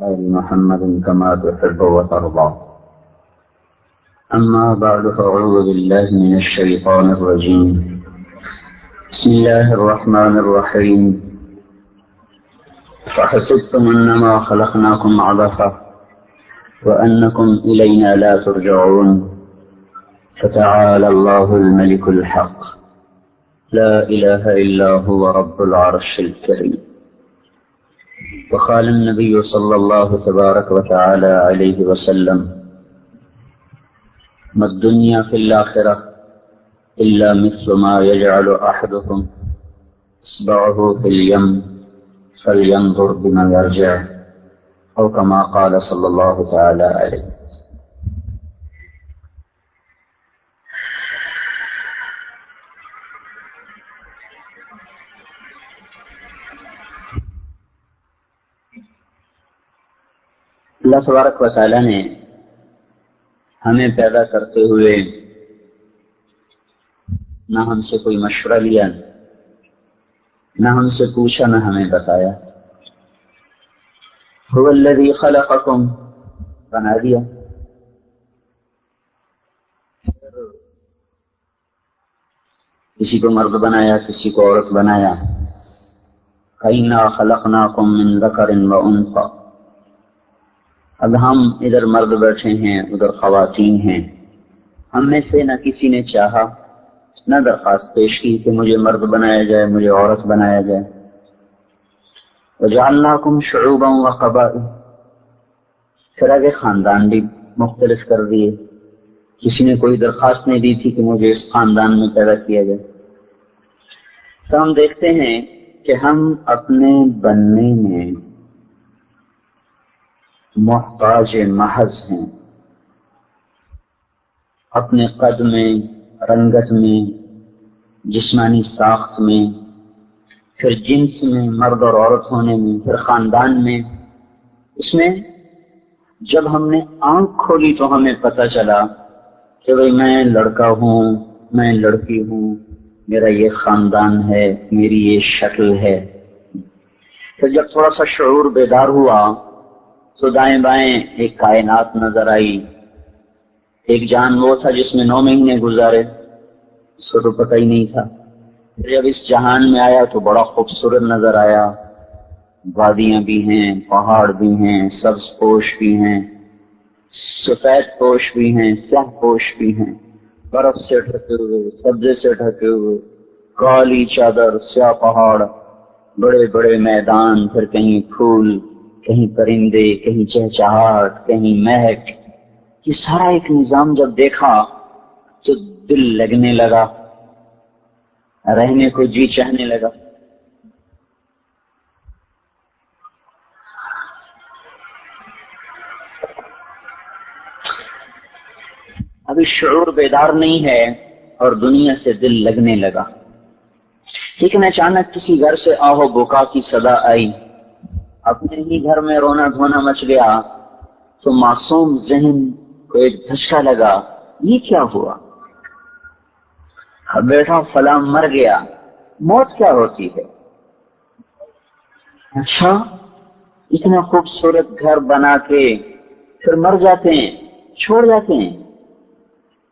آل محمد كما تحب وترضى. أما بعد فأعوذ بالله من الشيطان الرجيم. بسم الله الرحمن الرحيم. فحسبتم أنما خلقناكم عبثا وأنكم إلينا لا ترجعون فتعالى الله الملك الحق لا إله إلا هو رب العرش الكريم. وقال النبي صلى الله تبارك وتعالى عليه وسلم: ما الدنيا في الآخرة إلا مثل ما يجعل أحدكم إصبعه في اليم فلينظر بما يرجع، أو كما قال صلى الله تعالى عليه. اللہ تبارک و تعالی نے ہمیں پیدا کرتے ہوئے نہ ہم سے کوئی مشورہ لیا، نہ ہم سے پوچھا، نہ ہمیں بتایا. هو الذی خلقکم، بنا دیا. کسی کو مرد بنایا، کسی کو عورت بنایا. فإنا خلقناکم من ذکر وانثی. اب ہم ادھر مرد بیٹھے ہیں، ادھر خواتین ہیں. ہم میں سے نہ کسی نے چاہا، نہ درخواست پیش کی کہ مجھے مرد بنایا جائے، مجھے عورت بنایا جائے. وجعلناکم شعوبا وقبائل. پھر آگے خاندان بھی مختلف کر دیے. کسی نے کوئی درخواست نہیں دی تھی کہ مجھے اس خاندان میں پیدا کیا جائے. تو ہم دیکھتے ہیں کہ ہم اپنے بننے میں محتاج محض ہیں. اپنے قد میں، رنگت میں، جسمانی ساخت میں، پھر جنس میں، مرد اور عورت ہونے میں، پھر خاندان میں. اس میں جب ہم نے آنکھ کھولی تو ہمیں پتہ چلا کہ بھئی میں لڑکا ہوں، میں لڑکی ہوں، میرا یہ خاندان ہے، میری یہ شکل ہے. پھر جب تھوڑا سا شعور بیدار ہوا تو دائیں بائیں ایک کائنات نظر آئی. ایک جان وہ تھا جس میں 9 مہینے گزارے، اس کو تو پتہ ہی نہیں تھا. پھر جب اس جہان میں آیا تو بڑا خوبصورت نظر آیا. وادیاں بھی ہیں، پہاڑ بھی ہیں، سبز پوش بھی ہیں، سفید پوش بھی ہیں، سیاہ پوش بھی ہیں، برف سے ڈھکے ہوئے، سبزے سے ڈھکے ہوئے، کالی چادر، سیاہ پہاڑ، بڑے بڑے میدان، پھر کہیں پھول، کہیں پرندے، کہیں چہچہاہٹ، کہیں مہک. یہ سارا ایک نظام جب دیکھا تو دل لگنے لگا، رہنے کو جی چاہنے لگا. ابھی شعور بیدار نہیں ہے اور دنیا سے دل لگنے لگا. لیکن اچانک کسی گھر سے آہو بکا کی صدا آئی. اپنے ہی گھر میں رونا دھونا مچ گیا تو معصوم ذہن کو ایک دھچکا لگا. یہ کیا ہوا؟ بیٹا فلاں مر گیا. موت کیا ہوتی ہے؟ اچھا، اتنا خوبصورت گھر بنا کے پھر مر جاتے ہیں، چھوڑ جاتے ہیں.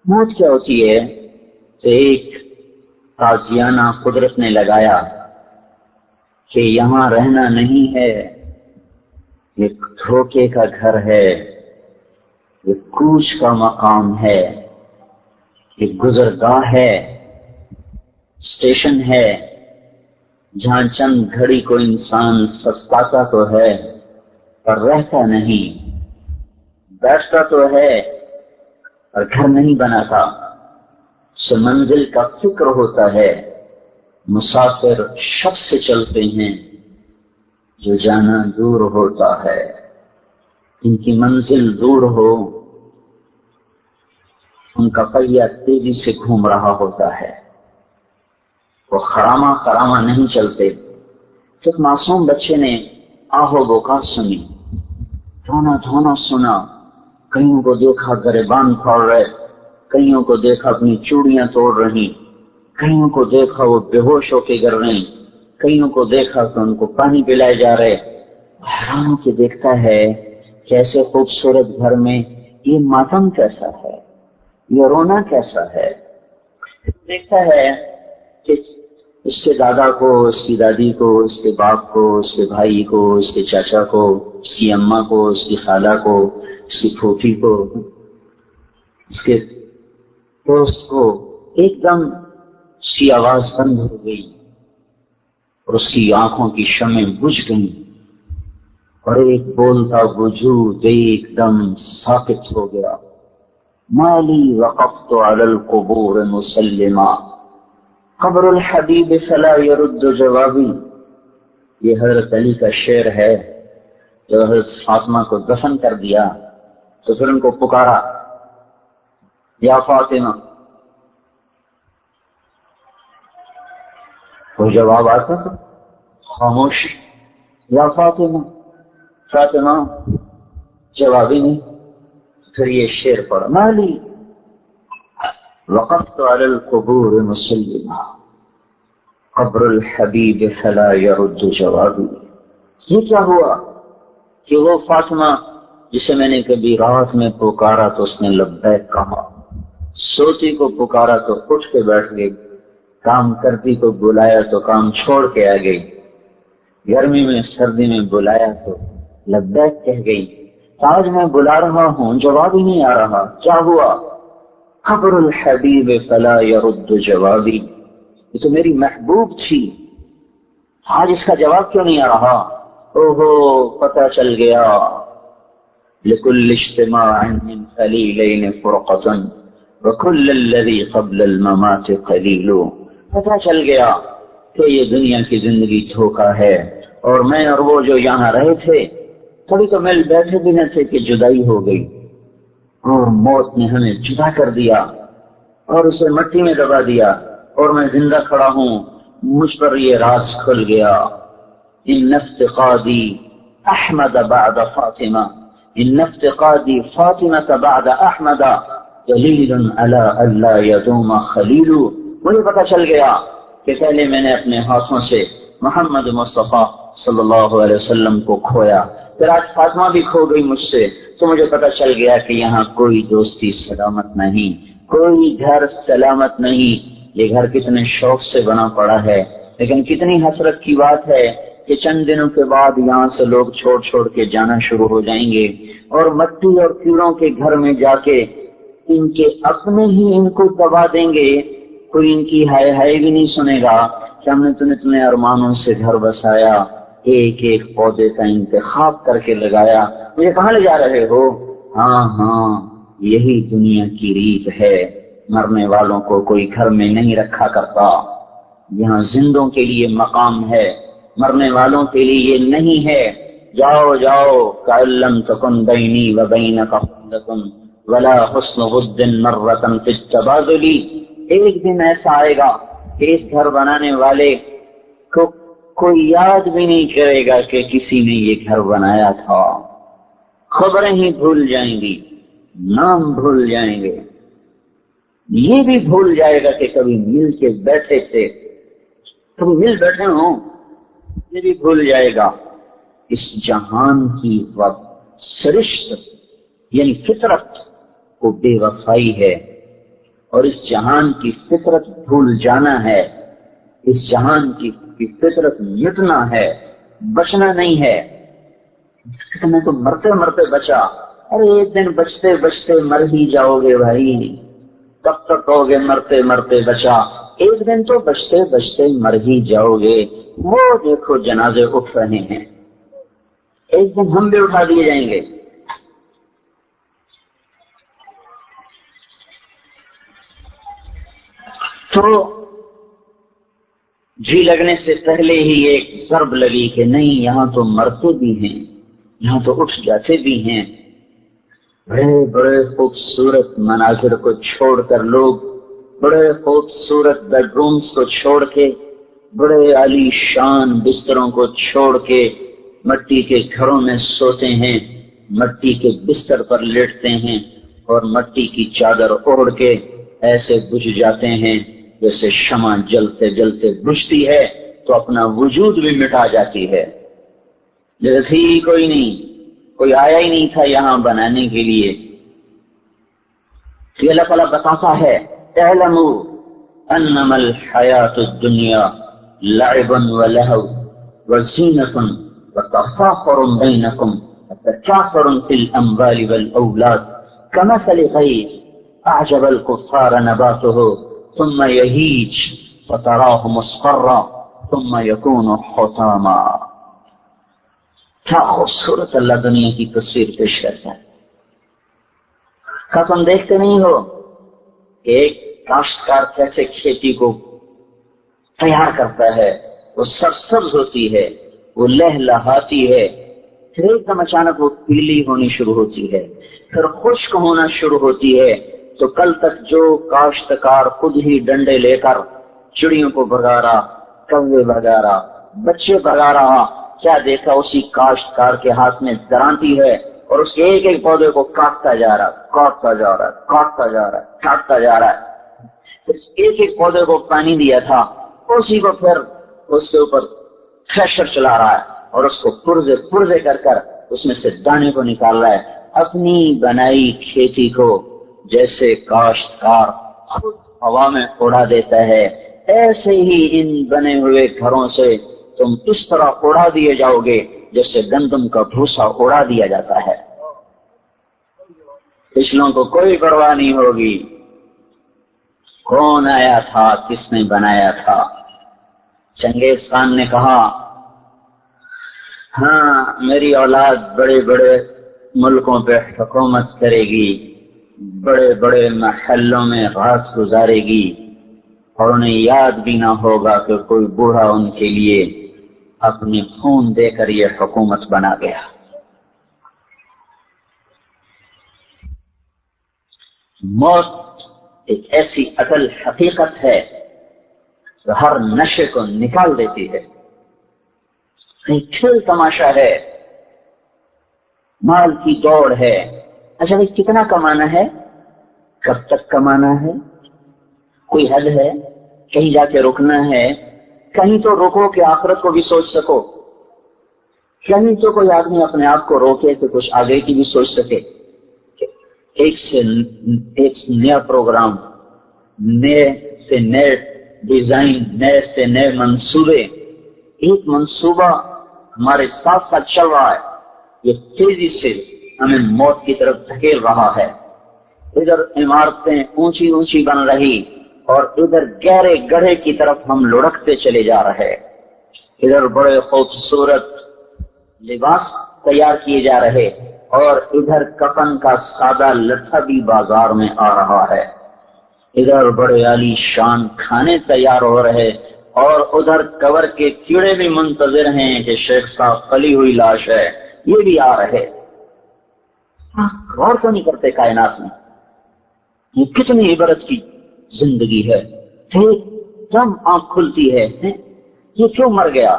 موت کیا ہوتی ہے؟ تو ایک تازیانہ قدرت نے لگایا کہ یہاں رہنا نہیں ہے، یہ دھوکے کا گھر ہے، یہ کوچ کا مقام ہے، یہ گزرگاہ ہے، اسٹیشن ہے جہاں چند گھڑی کو انسان سستاتا تو ہے پر رہتا نہیں، بیٹھتا تو ہے اور گھر نہیں بناتا. سے منزل کا فکر ہوتا ہے. مسافر شخص سے چلتے ہیں جو جانا دور ہوتا ہے. ان کی منزل دور ہو، ان کا پہیہ تیزی سے گھوم رہا ہوتا ہے. وہ خرامہ خرامہ نہیں چلتے. ایک معصوم بچے نے آہو بکا سنی، رونا دھونا سنا. کئیوں کو دیکھا گریبان پھاڑ رہے، کئیوں کو دیکھا اپنی چوڑیاں توڑ رہی، کئیوں کو دیکھا وہ بے ہوش ہو کے گر رہے، کئیوں کو دیکھا کہ ان کو پانی پلائے جا رہے، حیران ہو کے دیکھتا ہے کہ ایسے خوبصورت گھر میں یہ ماتم کیسا ہے، یہ رونا کیسا ہے۔ دیکھتا ہے کہ اس کے دادا کو، اس کی دادی کو، اس کے باپ کو، اس کے بھائی کو، اس کے چاچا کو، اس کی اماں کو، اس کی خالہ کو، اس کی پھوپھی کو، اس کے دوست کو ایک دم اس کی آواز بند ہو گئی اور اس کی آنکھوں کی شمعیں بجھ گئیں اور ایک بولتا وجود ایک دم ساکت ہو گیا۔ مالی وقفت علی القبور مسلما قبر الحبیب فلا يرد جوابی۔ یہ حضرت علی کا شعر ہے۔ جب حضرت فاطمہ کو دفن کر دیا تو پھر ان کو پکارا، یا فاطمہ، کوئی جواب آتا تھا؟ خاموش، یا فاطمہ، فاطمہ، جواب ہی نہیں۔ پھر یہ شعر پڑھا، مالی وقفت علی القبور مسلما قبر الحبیب فلا يرد جوابی۔ یہ کیا ہوا کہ وہ فاطمہ جسے میں نے کبھی رات میں پکارا تو اس نے لبیک کہا، سوتی کو پکارا تو اٹھ کے بیٹھ گئی، کام کرتی کو بلایا تو کام چھوڑ کے آ گئی، گرمی میں سردی میں بلایا تو لبیک کہہ گئی، آج میں بلا رہا ہوں جواب ہی نہیں آ رہا، کیا ہوا؟ قبر الحبیب فلا يرد جوابی، یہ تو میری محبوب تھی، آج اس کا جواب کیوں نہیں آ رہا؟ اوہو، پتہ چل گیا، لکل اجتماع من خلیلین فرقۃ وکل الذی قبل الممات قلیل۔ پتہ چل گیا کہ یہ دنیا کی زندگی دھوکہ ہے، اور میں اور وہ جو یہاں رہے تھے کبھی تو مل بیٹھے بھی نہ تھے کہ جدائی ہو گئی، اور موت نے ہمیں جدا کر دیا اور اسے مٹی میں دبا دیا، اور میں زندہ کھڑا ہوں، مجھ پر یہ راز کھل گیا۔ ان افتقادی احمد بعد فاطمہ، ان افتقادی فاطمہ بعد احمد دلیل علی الا یدوم خلیل۔ مجھے پتہ چل گیا کہ پہلے میں نے اپنے ہاتھوں سے محمد مصطفیٰ صلی اللہ علیہ وسلم کو کھویا، پھر آج فاطمہ بھی کھو گئی مجھ سے، تو مجھے پتہ چل گیا کہ یہاں کوئی دوستی سلامت نہیں، کوئی گھر سلامت نہیں۔ یہ گھر کتنے شوق سے بنا پڑا ہے، لیکن کتنی حسرت کی بات ہے کہ چند دنوں کے بعد یہاں سے لوگ چھوڑ کے جانا شروع ہو جائیں گے، اور مٹی اور کیڑوں کے گھر میں جا کے ان کے اپنے ہی ان کو دبا دیں گے، کوئی ان کی ہائے ہائے بھی نہیں سنے گا کہ ہم نے تمہیں ارمانوں سے گھر بسایا، ایک ایک پودے کا انتخاب کر کے لگایا، مجھے کہاں لے جا رہے ہو؟ ہاں، یہی دنیا کی ریت ہے، مرنے والوں کو کوئی گھر میں نہیں رکھا کرتا، یہاں زندوں کے لیے مقام ہے، مرنے والوں کے لیے یہ نہیں ہے۔ جاؤ کأن لم تکن بینی و بینک خندق ولا حسن غد مرۃ فی التبادل۔ ایک دن ایسا آئے گا کہ اس گھر بنانے والے کو کوئی یاد بھی نہیں کرے گا کہ کسی نے یہ گھر بنایا تھا، خبریں ہی بھول جائیں گی، نام بھول جائیں گے، یہ بھی بھول جائے گا کہ کبھی مل کے بیٹھے تھے، کبھی مل بیٹھے ہوں، یہ بھی بھول جائے گا۔ اس جہان کی سرشت یعنی فطرت کو بے وفائی ہے، اور اس جہان کی فطرت بھول جانا ہے، اس جہان کی فطرت مٹنا ہے، بچنا نہیں ہے۔ میں تو مرتے مرتے بچا، ارے ایک دن بچتے بچتے مر ہی جاؤ گے بھائی، کب تک کہو گے مرتے مرتے بچا، ایک دن تو بچتے بچتے مر ہی جاؤ گے۔ وہ دیکھو جنازے اٹھ رہے ہیں، ایک دن ہم بھی اٹھا دیے جائیں گے۔ تو جی لگنے سے پہلے ہی ایک ضرب لگی کہ نہیں، یہاں تو مرتے بھی ہیں، یہاں تو اٹھ جاتے بھی ہیں۔ بڑے بڑے خوبصورت مناظر کو چھوڑ کر لوگ بڑے خوبصورت بیڈ رومز کو چھوڑ کے، بڑے عالی شان بستروں کو چھوڑ کے مٹی کے گھروں میں سوتے ہیں، مٹی کے بستر پر لیٹتے ہیں، اور مٹی کی چادر اوڑھ کے ایسے بجھ جاتے ہیں جیسے شمع جلتے جلتے بجھتی ہے تو اپنا وجود بھی مٹا جاتی ہے۔ جگہ تھی کوئی نہیں، کوئی آیا ہی نہیں تھا یہاں بنانے کے لیے. تو اللہ تعالیٰ بتاتا ہے اعلموا انما الحیات الدنیا لعب ولہو وزینۃ وتفاخر بینکم وتکاثر فی الاموال والاولاد کمثل غیث اعجب الکفار نباته ثم یہیج فتراہ مصفرا ثم یکون حطاما. کیا خوبصورت اللہ دنیا کی تصویر پیش کرتا ہے. کیا تم دیکھتے نہیں ہو کہ ایک کاشتکار کیسے کھیتی کو تیار کرتا ہے، وہ سرسبز ہوتی ہے، وہ لہلہاتی ہے، پھر ایک دم اچانک وہ پیلی ہونی شروع ہوتی ہے، پھر خشک ہونا شروع ہوتی ہے. تو کل تک جو کاشتکار خود ہی ڈنڈے لے کر چڑیوں کو بھگا رہا، کوے بھگا رہا، بچے بھگا رہا، کیا دیکھا اسی کاشتکار کے ہاتھ میں درانتی ہے اور اس کے ایک ایک پودے کو کاٹتا جا رہا، کاٹتا جا رہا، کاٹتا جا رہا، کاٹتا جا رہا ہے. ایک ایک پودے کو پانی دیا تھا، اسی کو پھر اس کے اوپر تھریشر چلا رہا ہے اور اس کو پرزے پرزے کر کر اس میں سے دانے کو نکال رہا ہے. اپنی بنائی کھیتی کو جیسے کاشتکار خود ہوا میں اڑا دیتا ہے، ایسے ہی ان بنے ہوئے گھروں سے تم اس طرح اڑا دیے جاؤ گے جیسے گندم کا بھوسا اڑا دیا جاتا ہے. پچھلوں کو کوئی پرواہ نہیں ہوگی کون آیا تھا، کس نے بنایا تھا. چنگیز خان نے کہا ہاں میری اولاد بڑے بڑے ملکوں پہ حکومت کرے گی، بڑے بڑے محلوں میں رات گزارے گی، اور انہیں یاد بھی نہ ہوگا کہ کوئی بوڑھا ان کے لیے اپنے خون دے کر یہ حکومت بنا گیا. موت ایک ایسی اصل حقیقت ہے جو ہر نشے کو نکال دیتی ہے. ایک کھیل تماشا ہے، مال کی دوڑ ہے. اچھا بھائی کتنا کمانا ہے، کب تک کمانا ہے، کوئی حد ہے، کہیں جا کے رکنا ہے. کہیں تو روکو کہ آخرت کو بھی سوچ سکو، کہیں تو کوئی آدمی اپنے آپ کو روکے کہ کچھ آگے کی بھی سوچ سکے. ایک سے نیا پروگرام، نئے سے نئے ڈیزائن، نئے سے نئے منصوبے. ایک منصوبہ ہمارے ساتھ ساتھ چل رہا ہے، یہ تیزی سے ہمیں موت کی طرف دھکیل رہا ہے. ادھر عمارتیں اونچی اونچی بن رہی اور ادھر گہرے گڑھے کی طرف ہم لڑکتے چلے جا رہے. ادھر بڑے خوبصورت لباس تیار کیے جا رہے اور ادھر کفن کا سادہ لٹھا بھی بازار میں آ رہا ہے. ادھر بڑے عالی شان کھانے تیار ہو رہے اور ادھر قبر کے کیڑے بھی منتظر ہیں کہ شیخ صاحب پلی ہوئی لاش ہے، یہ بھی آ رہے. غور تو نہیں کرتے کائنات میں یہ کتنی عبرت کی زندگی ہے. ایک دم آنکھ کھلتی ہے، یہ کیوں مر گیا،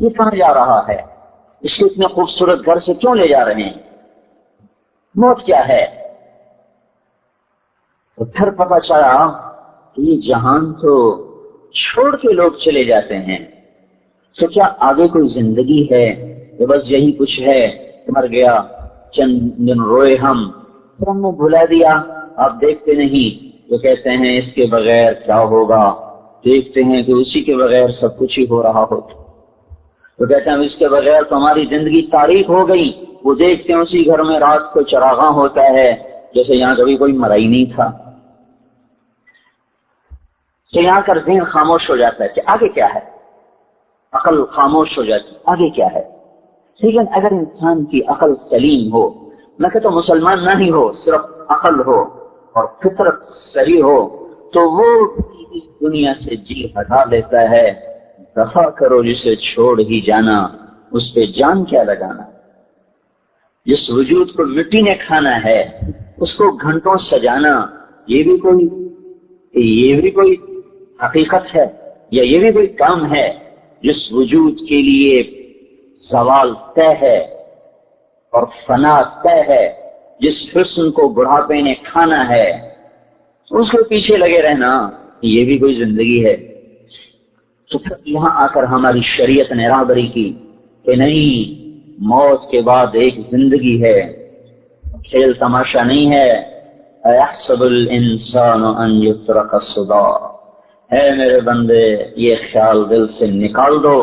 یہ کہاں جا رہا ہے، اس کو اتنے خوبصورت گھر سے کیوں لے جا رہے ہیں، موت کیا ہے. تو پھر پتہ چلا کہ یہ جہان تو چھوڑ کے لوگ چلے جاتے ہیں. تو کیا آگے کوئی زندگی ہے؟ تو بس یہی کچھ ہے، مر گیا، چند دن روئے ہم، پھر ہم نے بھلا دیا. آپ دیکھتے نہیں تو کہتے ہیں اس کے بغیر کیا ہوگا، دیکھتے ہیں کہ اسی کے بغیر سب کچھ ہی ہو رہا ہوتا، تو کہتے ہیں اس کے بغیر تو ہماری زندگی تاریخ ہو گئی. وہ دیکھتے ہیں اسی گھر میں رات کو چراغاں ہوتا ہے جیسے یہاں کبھی کوئی مرا ہی نہیں تھا. تو یہاں کر ذہن خاموش ہو جاتا ہے کہ آگے کیا ہے، عقل خاموش ہو جاتی آگے کیا ہے. لیکن اگر انسان کی عقل سلیم ہو، نہ کہ تو مسلمان نہ ہی ہو، صرف عقل ہو اور فطرت صحیح ہو، تو وہ اس دنیا سے جی ہٹا لیتا ہے. دفع کرو جسے چھوڑ ہی جانا، اس پہ جان کیا لگانا. جس وجود کو مٹی نے کھانا ہے اس کو گھنٹوں سجانا، یہ بھی کوئی حقیقت ہے یا یہ بھی کوئی کام ہے. جس وجود کے لیے زوال طے ہے اور فنا طے ہے، جس حسن کو بڑھاپے نے کھانا ہے، اس کے پیچھے لگے رہنا یہ بھی کوئی زندگی ہے. تو پھر یہاں آ کر ہماری شریعت نے راہبری کی کہ نہیں، موت کے بعد ایک زندگی ہے، کھیل تماشا نہیں ہے۔ اَيَحْسَبُ الْإِنسَانُ أَن يُتْرَكَ سُدًى، اے میرے بندے یہ خیال دل سے نکال دو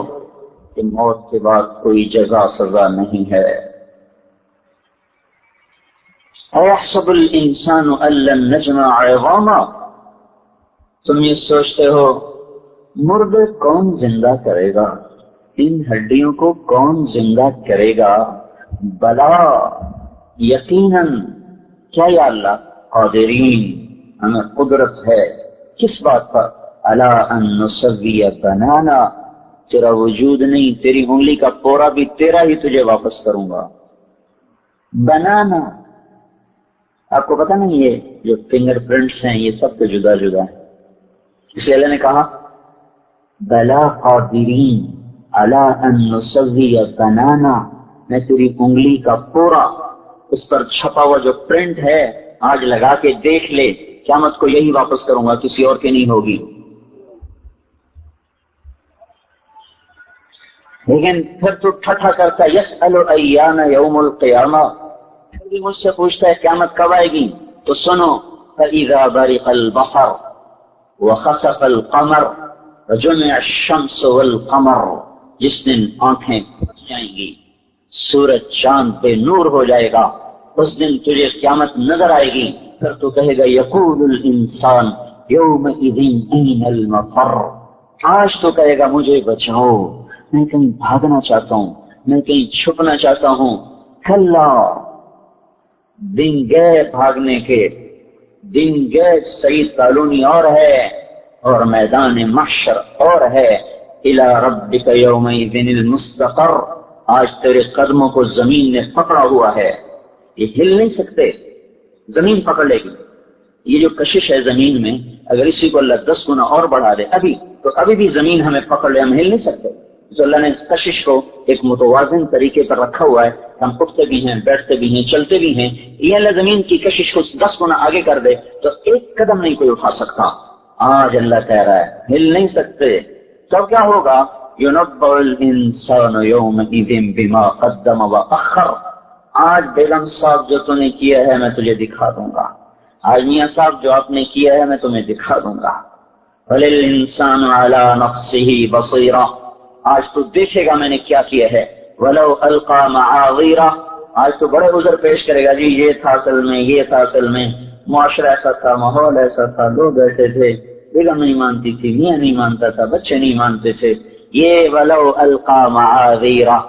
کہ موت کے بعد کوئی جزا سزا نہیں ہے۔ اَيَحْسَبُ الْإِنسَانُ أَن لَّن نَّجْمَعَ عِظَامَهُ، تم یہ سوچتے ہو مردے کون زندہ کرے گا، ان ہڈیوں کو کون زندہ کرے گا؟ بلا یقیناً، کیا یا اللہ قادرین، ہمیں قدرت ہے کس بات پر؟ الا ان نسوی بنانا، تیرا وجود نہیں، تیری انگلی کا پورا بھی تیرا ہی تجھے واپس کروں گا۔ بنانا، آپ کو پتہ نہیں یہ جو فنگر پرنٹس ہیں یہ سب تو جدا جدا ہے، اس لیے اللہ نے کہا بلا قادرین الا ان نسوی بنانا، میں تیری انگلی کا پورا اس پر چھپا ہوا جو پرنٹ ہے آج لگا کے دیکھ لے، قیامت کو یہی واپس کروں گا، کسی اور کی نہیں ہوگی۔ لیکن پھر تو ٹھٹھا کرتا یسأل ایان یوم القیامہ، پھر بھی مجھ سے پوچھتا ہے قیامت کب آئے گی؟ تو سنو، فَإِذَا بَرِقَ الْبَصَرُ وَخَسَفَ الْقَمَرُ وَجُمِعَ الشَّمْسُ وَالْقَمَرُ، جس دن آنکھیں پھٹ جائیں گی، سورج چاند بے نور ہو جائے گا، اس دن تجھے قیامت نظر آئے گی، پھر تو کہے گا یقول الانسان یومئذ این المفر، آج تو کہے گا مجھے بچاؤ، میں کہیں بھاگنا چاہتا ہوں، میں کہیں چھپنا چاہتا ہوں۔ کلا، دن گئے بھاگنے کے، دن گئے سعید کالونی اور ہے اور میدان محشر اور ہے۔ الی ربک یومئذ المستقر، آج تیرے قدموں کو زمین نے پکڑا ہوا ہے، یہ ہل نہیں سکتے، زمین پکڑ لے گی۔ یہ جو کشش ہے زمین میں، اگر اسی کو اللہ 10 گنا اور بڑھا دے ابھی تو ابھی بھی زمین ہمیں پکڑ لے، ہم ہل نہیں سکتے۔ تو اللہ نے اس کشش کو ایک متوازن طریقے پر رکھا ہوا ہے، ہم اٹھتے بھی ہیں، بیٹھتے بھی ہیں، چلتے بھی ہیں۔ یہ اللہ زمین کی کشش کو 10 گنا آگے کر دے تو ایک قدم نہیں کوئی اٹھا سکتا۔ آج اللہ کہہ رہا ہے ہل نہیں سکتے، تب کیا ہوگا؟ يُنَبَّأُ الْإِنسَانُ يَوْمَئِذٍ بِمَا قَدَّمَ وَأَخَّرَ، آج بیگم صاحب جو تو نے کیا ہے میں تجھے دکھا دوں گا، آج میاں صاحب جو آپ نے کیا ہے میں تمہیں دکھا دوں گا۔ وَلِلْإِنسَانُ عَلَى نَفْسِهِ بَصِيرَةٌ، آج تو دیکھے گا میں نے کیا کیا ہے۔ وَلَوْ أَلْقَى مَعَاذِيرَهُ، آج تو بڑے عذر پیش کرے گا، جی یہ تھا اصل میں، یہ تھا اصل میں، معاشرہ ایسا تھا، ماحول ایسا تھا، لوگ ایسے تھے، بیگم نہیں مانتی تھی، میاں نہیں مانتا تھا، بچے نہیں مانتے تھے، یہ وَلَوْ أَلْقَى مَعَاذِيرَهُ،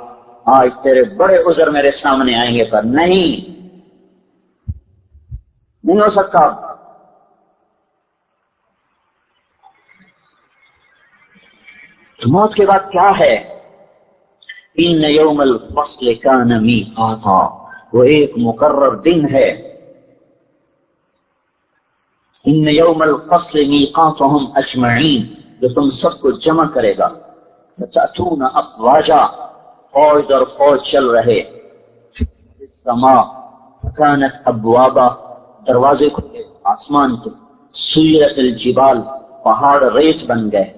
آج تیرے بڑے عذر میرے سامنے آئیں گے، پر نہیں ہو سکتا۔ تو موت کے بعد کیا ہے؟ ان یوم الفصل کان میقاتا، وہ ایک مقرر دن ہے۔ ان یوم الفصل میقاتهم اجمعین، جو تم سب کو جمع کرے گا۔ فتأتون افواجا، فوج در فوج چل رہے۔ السماء كانت ابوابا، دروازے کھلے آسمان کے۔ سیرت الجبال، پہاڑ ریت بن گئے۔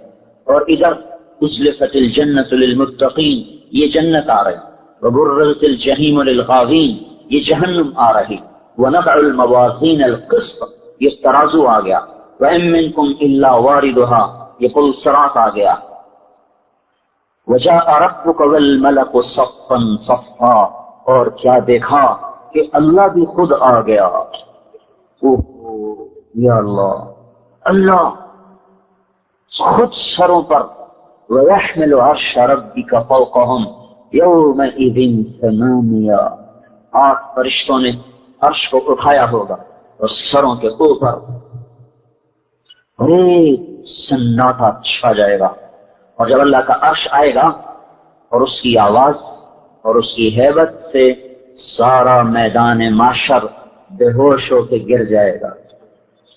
اور ادھر ازلفت الجنت للمتقین، یہ جنت آ رہی۔ وبرزت الجحیم للغاوین، یہ جہنم آ رہی۔ ونضع الموازین القسط، یہ ترازو آ گیا۔ وَإِن مِّنكُمْ إِلَّا وَارِدُهَا، یہ پل صراط آ گیا۔ وَجَاءَ رَبُّكَ وَالْمَلَكُ صَفًّا صَفًّا، اور کیا دیکھا کہ اللہ بھی خود آ گیا۔ یا اللہ، اللہ خود سروں پر۔ وَيَحْمِلُ عَرْشَ رَبِّكَ فَوْقَهُمْ يَوْمَئِذٍ ثَمَانِيَةٌ، 8 فرشتوں نے عرش کو اٹھایا ہوگا اور سروں کے اوپر ایک سناٹا چھا جائے گا۔ اور جب اللہ کا عرش آئے گا اور اس کی آواز اور اس کی ہیبت سے سارا میدان معاشر بے ہوش ہو کے گر جائے گا۔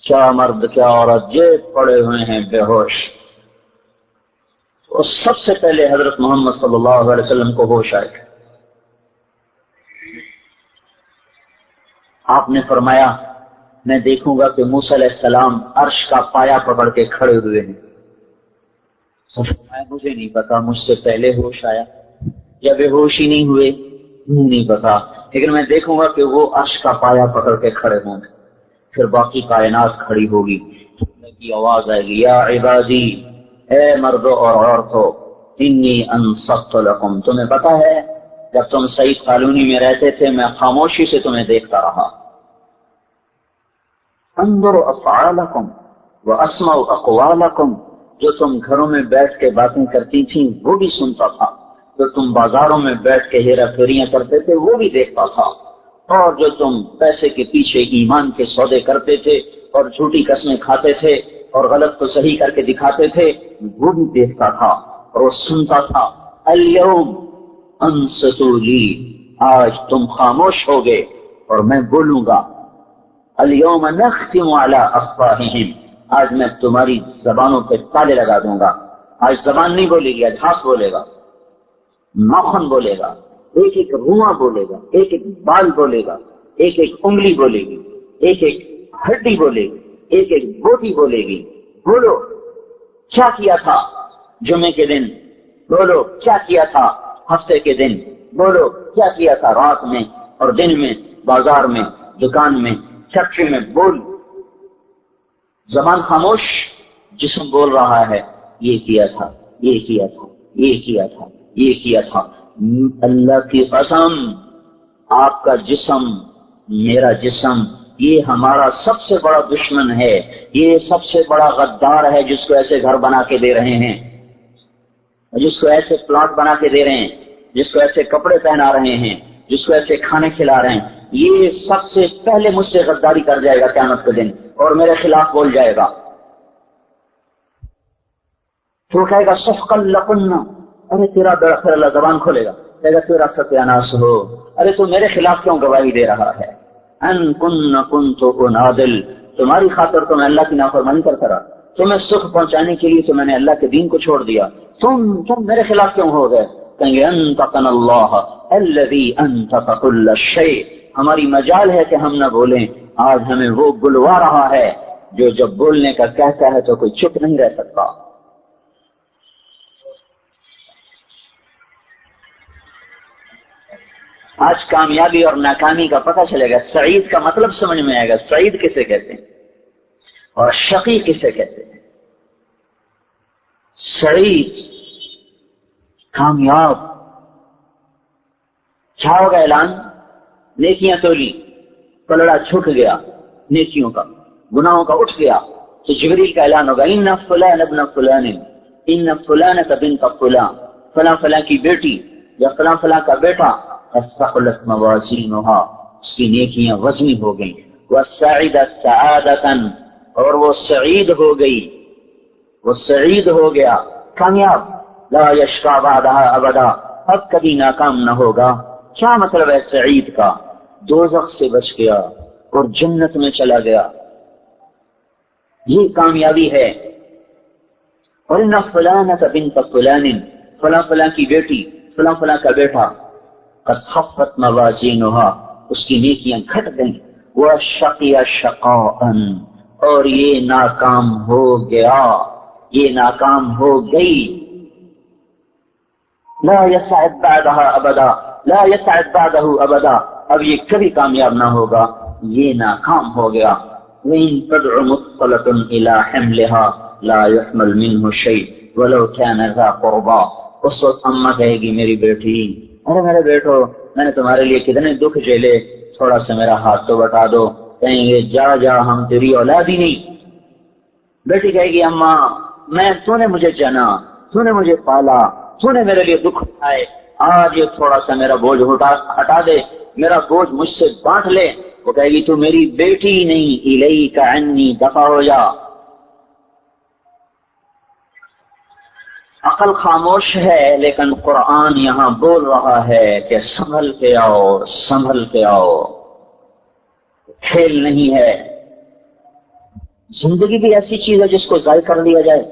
کیا مرد کیا عورت جیب پڑے ہوئے ہیں بے ہوش۔ اور سب سے پہلے حضرت محمد صلی اللہ علیہ وسلم کو ہوش آئے گا۔ آپ نے فرمایا میں دیکھوں گا کہ موسیٰ علیہ السلام عرش کا پایا پکڑ کے کھڑے ہوئے ہیں۔ فرمایا مجھے نہیں پتا، مجھ سے پہلے ہوش آیا یا بے ہوش ہی نہیں ہوئے۔ نہیں پتا، لیکن میں دیکھوں گا کہ وہ عرش کا پایا پکڑ کے کھڑے ہوں گے، پھر باقی کائنات کھڑی ہوگی، کی آواز آئے گی، یا عبادی، اے مردوں اور عورتوں، انی انصفت لکم، تمہیں پتا ہے جب تم سعید کالونی میں رہتے تھے میں خاموشی سے تمہیں دیکھتا رہا، انظر افعالکم واسمع اقوالکم، جو تم گھروں میں بیٹھ کے باتیں کرتی تھیں وہ بھی سنتا تھا، جو تم بازاروں میں بیٹھ کے ہیرا پھیریاں کرتے تھے وہ بھی دیکھتا تھا، اور جو تم پیسے کے پیچھے ایمان کے سودے کرتے تھے اور جھوٹی قسمیں کھاتے تھے اور غلط کو صحیح کر کے دکھاتے تھے وہ بھی دیکھتا تھا اور وہ سنتا تھا۔ الیوم انصتوا لی، آج تم خاموش ہوگے اور میں بولوں گا۔ الیوم نختم علی افواہہم، آج میں تمہاری زبانوں پہ تالے لگا دوں گا۔ آج زبان نہیں بولے گی، آج ہاتھ بولے گا، ناخن بولے گا، ایک ایک رواں بولے گا، ایک ایک بال بولے گا، ایک ایک انگلی بولے گی، ایک ایک ہڈی بولے گی، ایک ایک بوٹی بولے گی۔ بولو کیا کیا تھا جمعے کے دن، بولو کیا کیا تھا ہفتے کے دن، بولو کیا کیا تھا رات میں اور دن میں، بازار میں، دکان میں، فیکٹری میں، بول۔ زبان خاموش، جسم بول رہا ہے، یہ کیا تھا، یہ کیا تھا، یہ کیا تھا، یہ کیا تھا۔ اللہ کی قسم، آپ کا جسم، میرا جسم، یہ ہمارا سب سے بڑا دشمن ہے، یہ سب سے بڑا غدار ہے جس کو ایسے گھر بنا کے دے رہے ہیں، جس کو ایسے پلاٹ بنا کے دے رہے ہیں، جس کو ایسے کپڑے پہنا رہے ہیں، جس کو ایسے کھانے کھلا رہے ہیں، یہ سب سے پہلے مجھ سے غداری کر جائے گا قیامت کے دن اور میرے خلاف بول جائے گا۔ تو کہے گا سحقا لکن، ارے تیرا پھر اللہ زبان کھولے گا، کہے گا تیرا ستیاناس ہو، ارے تو میرے خلاف کیوں گواہی دے رہا ہے؟ ان کنت انادل، تمہاری خاطر تو میں اللہ کی نافرمانی کرتا رہا، تمہیں سکھ پہنچانے کے لیے تو میں نے اللہ کے دین کو چھوڑ دیا، تم میرے خلاف کیوں ہو گئے؟ کہیں گے انطقنا اللہ الذی انطق کل شیء، ہماری مجال ہے کہ ہم نہ بولیں، آج ہمیں وہ بلوا رہا ہے جو جب بولنے کا کہتا ہے تو کوئی چپ نہیں رہ سکتا۔ آج کامیابی اور ناکامی کا پتہ چلے گا، سعید کا مطلب سمجھ میں آئے گا، سعید کسے کہتے ہیں اور شقی کسے کہتے ہیں۔ سعید کامیاب، کیا ہوگا اعلان؟ نیکیاں تولی، پلڑا چھک گیا نیکیوں کا، گناہوں کا اٹھ گیا، تو جبریل کا اعلان ہوگا ان فلان ابن فلان، ان فلانۃ بنت فلان، فلاں فلاں کی بیٹی یا فلاں فلاں کا بیٹا، ثقلت موازینھا، اس کی نیکیاں وزنی ہو گئیں، وسعدت سعادۃ، اور وہ سعید ہو گئی، وہ سعید ہو گیا، کامیاب، لا یشقی بعدھا ابدا، اب کبھی ناکام نہ ہوگا۔ کیا مطلب ہے سعید کا؟ دوزخ سے بچ گیا اور جنت میں چلا گیا، یہ کامیابی ہے۔ اور ان فلانۃ بنت فلان، فلاں فلاں کی بیٹی، فلاں فلاں کا بیٹا، قد خفت موازینھا، اس کی نیکیاں گھٹ گئیں، وشقی شقاء، اور یہ ناکام ہو گیا، یہ ناکام ہو گئی۔ لا يسعد بعدها ابدا، لا يسعد بعده ابدا، اب یہ کبھی کامیاب نہ ہوگا، یہ ناکام ہو گیا۔ وَإِن تَدْعُ مُثْقَلَةٌ إِلَى حِمْلِهَا لَا يُحْمَلْ مِنْهُ شَيْءٌ وَلَوْ كَانَ ذَا قُرْبَىٰ، اس وقت اماں کہے گی میری بیٹی، ارے میرے بیٹو، میں نے تمہارے لیے کتنے دکھ جھیلے، تھوڑا سا میرا ہاتھ تو بٹا دو۔ کہیں گے جا جا، ہم تیری اولاد ہی نہیں۔ بیٹی کہے گی اماں تو نے مجھے جنا، تو نے مجھے پالا، تو نے میرے لیے دکھ اٹھائے، آج یہ تھوڑا سا میرا بوجھ ہٹا دے، میرا بوجھ مجھ سے بانٹ لے۔ وہ کہے گی تو میری بیٹی نہیں، الیک عنی، دفع ہو جا۔ عقل خاموش ہے لیکن قرآن یہاں بول رہا ہے کہ سنبھل کے آؤ، سنبھل کے آؤ، کھیل نہیں ہے۔ زندگی بھی ایسی چیز ہے جس کو ضائع کر لیا جائے،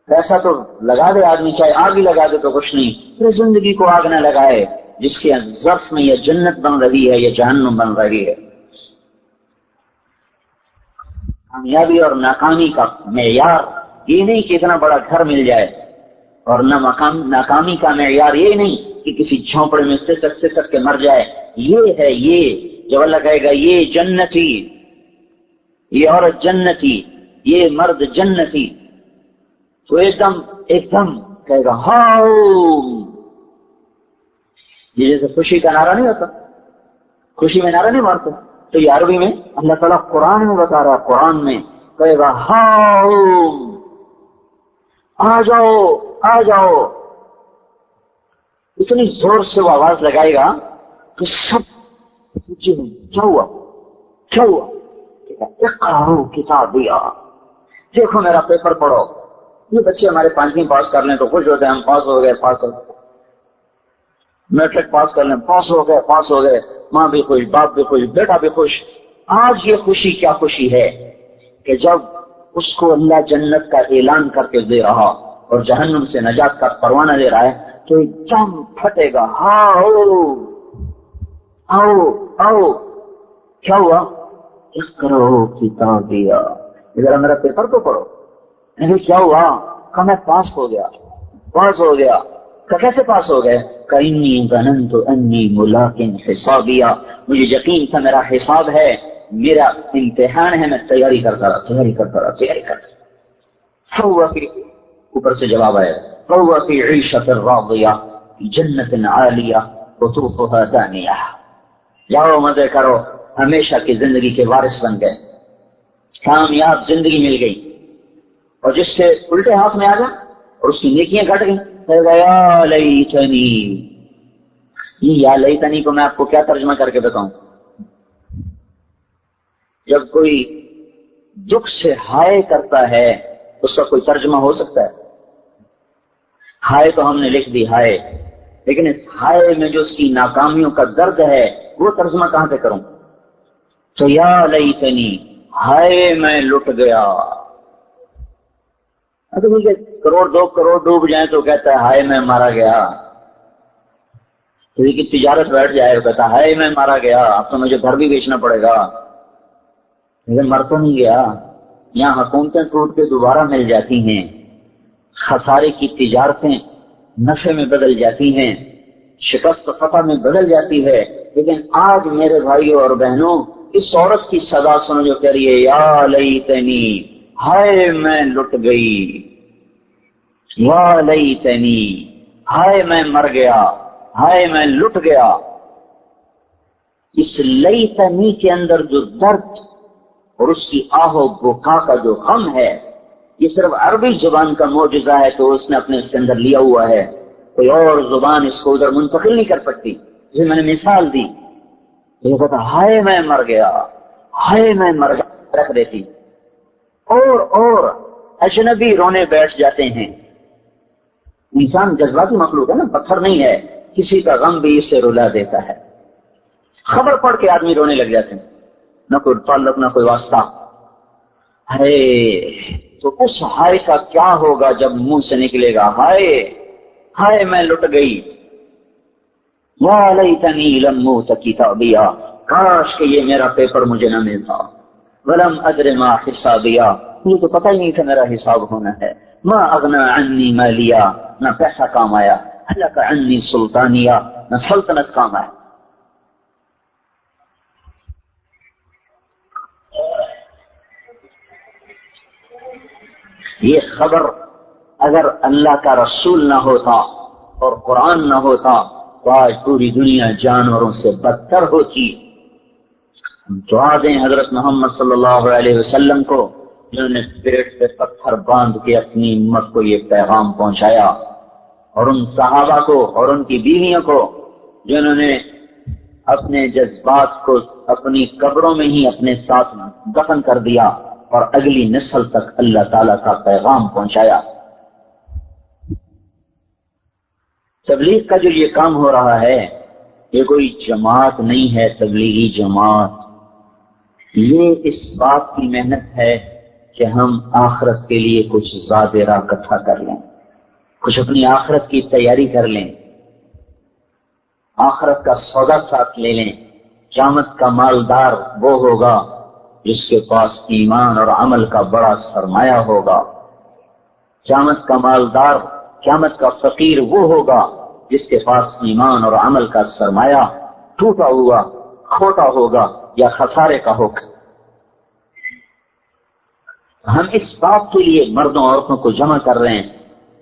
پیسہ تو لگا دے آدمی، چاہے آگ ہی لگا دے تو کچھ نہیں، پھر زندگی کو آگ نہ لگائے جس کے ظرف میں یا جنت بن رہی ہے یا جہنم بن رہی ہے۔ کامیابی اور ناکامی کا معیار یہ نہیں کہ اتنا بڑا گھر مل جائے، اور ناکامی کا معیار یہ نہیں کی کسی جھونپڑے میں سسک کے مر جائے، یہ ہے یہ جب اللہ کہے گا یہ جنتی، یہ عورت جنتی، یہ مرد جنتی، تو ایک دم کہے گا ہاؤ. یہ جیسے خوشی کا نعرہ نہیں ہوتا، خوشی میں نعرہ نہیں مارتا، تو یہ عربی میں اللہ تعالیٰ قرآن میں بتا رہا ہے، قرآن میں کہے گا ہاؤ، آ جاؤ آ جاؤ. اتنی زور سے وہ آواز لگائے گا کہ سب کیا ہوا کیا ہوا، اقرأوا کتابیا، دیکھو میرا پیپر پڑھو. یہ بچے ہمارے 5ویں پاس کر لیں تو خوش ہوتے ہیں، ہم پاس ہو گئے، پاس ہو گئے، میٹرک پاس کر لیں، پاس ہو گئے، ماں بھی خوش، باپ بھی خوش، بیٹا بھی خوش. آج یہ خوشی کیا خوشی ہے کہ جب اس کو اللہ جنت کا اعلان کر کے دے رہا اور جہنم سے نجات کا پروانہ دے رہا ہے تو ایک دم پھٹے گا ہاؤ آؤ آؤ. کیا ہوا؟ اقرأوا کتابیا، ذرا میرا پیپر تو پڑھو. نہیں کیا ہوا؟ کہ میں پاس ہو گیا. کہ کیسے پاس ہو گئے؟ کہ انی ظننت انی ملاق حسابیا، مجھے یقین تھا میرا حساب ہے، میرا امتحان ہے، میں تیاری کرتا رہا. فهو فی، اوپر سے جواب آیا، فهو فی عیشۃ راضیہ فی جنت عالیہ قطوفها دانیہ. جاؤ مزے کرو، ہمیشہ کی زندگی کے وارث بن گئے، کامیاب زندگی مل گئی. اور جس سے الٹے ہاتھ میں آ گیا اور اس کی نیکیاں گھٹ گئی، یا لیتنی. یہ یا لیتنی کو میں آپ کو کیا ترجمہ کر کے بتاؤں؟ جب کوئی دکھ سے ہائے کرتا ہے اس کا کوئی ترجمہ ہو سکتا ہے؟ ہائے تو ہم نے لکھ دی ہائے، لیکن اس ہائے میں جو اس کی ناکامیوں کا درد ہے وہ ترجمہ کہاں سے کروں؟ تو یا لیتنی، ہائے میں لٹ گیا. کروڑ 2 کروڑ ڈوب جائیں تو کہتا ہے ہائے میں مارا گیا. کسی کی تجارت بیٹھ جائے تو کہتا ہے ہائے میں مارا گیا، اب تو مجھے گھر بھی بیچنا پڑے گا. لیکن مر تو نہیں گیا. یہاں حکومتیں ٹوٹ کے دوبارہ مل جاتی ہیں، خسارے کی تجارتیں نفع میں بدل جاتی ہیں، شکست فتح میں بدل جاتی ہے. لیکن آج میرے بھائیوں اور بہنوں اس عورت کی صدا سنو جو کہہ رہی ہے یا لیتنی، ہائے میں لٹ گئی، یا لیتنی، ہائے میں مر گیا، ہائے میں لٹ گیا. اس لیتنی کے اندر جو درد اور اس کی آہ و بکا کا جو غم ہے، یہ صرف عربی زبان کا معجزہ ہے تو اس نے اپنے اس کے اندر لیا ہوا ہے، کوئی اور زبان اس کو ادھر منتقل نہیں کر سکتی. جسے میں نے مثال دی، یہ کہتا ہائے میں مر گیا، ہائے میں مر گیا رکھ دیتی. اور اجنبی رونے بیٹھ جاتے ہیں. انسان جذباتی مخلوق ہے نا، پتھر نہیں ہے، کسی کا غم بھی اسے رلا دیتا ہے. خبر پڑھ کے آدمی رونے لگ جاتے ہیں، نہ کوئی تعلق نہ کوئی واسطہ. ہائے، تو اس ہائے کا کیا ہوگا جب منہ سے نکلے گا ہائے، ہائے میں لٹ گئی. یا لیتنی لم اوت کتابیا، کاش کہ یہ میرا پیپر مجھے نہ ملتا. ولم ادر ما حسابیا، مجھے تو پتہ ہی نہیں تھا میرا حساب ہونا ہے. ما اغنى عني مالیا، نہ پیسہ کام آیا. ہلک عني سلطانیہ، نہ سلطنت کام آیا. یہ خبر اگر اللہ کا رسول نہ ہوتا اور قرآن نہ ہوتا تو آج پوری دنیا جانوروں سے بدتر ہوتی. دعا دیں حضرت محمد صلی اللہ علیہ وسلم کو جنہوں نے پیٹ پہ پتھر باندھ کے اپنی امت کو یہ پیغام پہنچایا، اور ان صحابہ کو اور ان کی بیویوں کو جنہوں نے اپنے جذبات کو اپنی قبروں میں ہی اپنے ساتھ دفن کر دیا اور اگلی نسل تک اللہ تعالیٰ کا پیغام پہنچایا. تبلیغ کا جو یہ کام ہو رہا ہے یہ کوئی جماعت نہیں ہے، تبلیغی جماعت. یہ اس بات کی محنت ہے کہ ہم آخرت کے لیے کچھ زیادہ اکٹھا کر لیں، کچھ اپنی آخرت کی تیاری کر لیں، آخرت کا سودا ساتھ لے لیں. قیامت کا مالدار وہ ہوگا جس کے پاس ایمان اور عمل کا بڑا سرمایہ ہوگا. قیامت کا مالدار، قیامت کا فقیر وہ ہوگا جس کے پاس ایمان اور عمل کا سرمایہ ٹوٹا ہوا کھوٹا ہوگا یا خسارے کا ہوگا۔ ہم اس بات کے لیے مردوں عورتوں کو جمع کر رہے ہیں،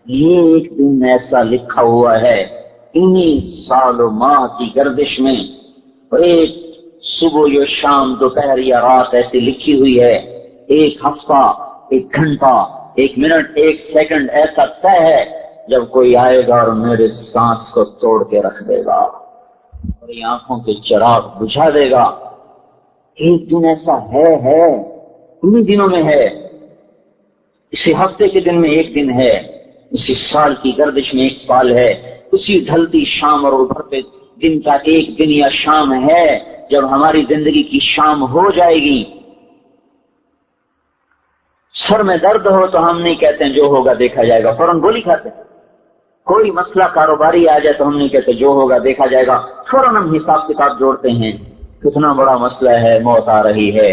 یہ ایک دن ایسا لکھا ہوا ہے انہی سال و ماہ کی گردش میں، اور ایک صبح یا شام دوپہر یا رات ایسی لکھی ہوئی ہے، ایک ہفتہ، ایک گھنٹہ، ایک منٹ، ایک سیکنڈ ایسا طے ہے جب کوئی آئے گا اور میرے سانس کو توڑ کے رکھ دے گا اور یہ آنکھوں کے چراغ بجھا دے گا۔ ایک دن ایسا ہے انہی دنوں میں ہے، اسی ہفتے کے دن میں ایک دن ہے، اسی سال کی گردش میں ایک سال ہے، اسی ڈھلتی شام اور ابھرتے دن کا ایک دن یا شام ہے جب ہماری زندگی کی شام ہو جائے گی۔ سر میں درد ہو تو ہم نہیں کہتے ہیں جو ہوگا دیکھا جائے گا، فوراً گولی کھاتے ہیں۔ کوئی مسئلہ کاروباری آ جائے تو ہم نہیں کہتے جو ہوگا دیکھا جائے گا، فوراً ہم حساب کتاب جوڑتے ہیں، کتنا بڑا مسئلہ ہے، موت آ رہی ہے،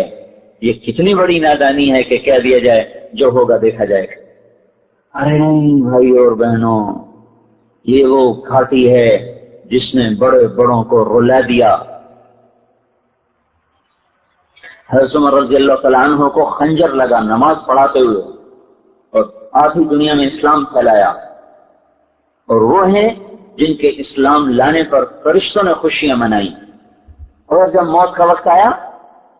یہ کتنی بڑی نادانی ہے کہ کہہ دیا جائے جو ہوگا دیکھا جائے گا۔ ارے نہیں بھائی اور بہنوں، یہ وہ گھاٹی ہے جس نے بڑے بڑوں کو رلا دیا۔ حضرت عمر رضی اللہ تعالیٰ عنہ کو خنجر لگا نماز پڑھاتے ہوئے اور آدھی دنیا میں اسلام پھیلایا، اور وہ ہیں جن کے اسلام لانے پر فرشتوں نے خوشیاں منائی، اور جب موت کا وقت آیا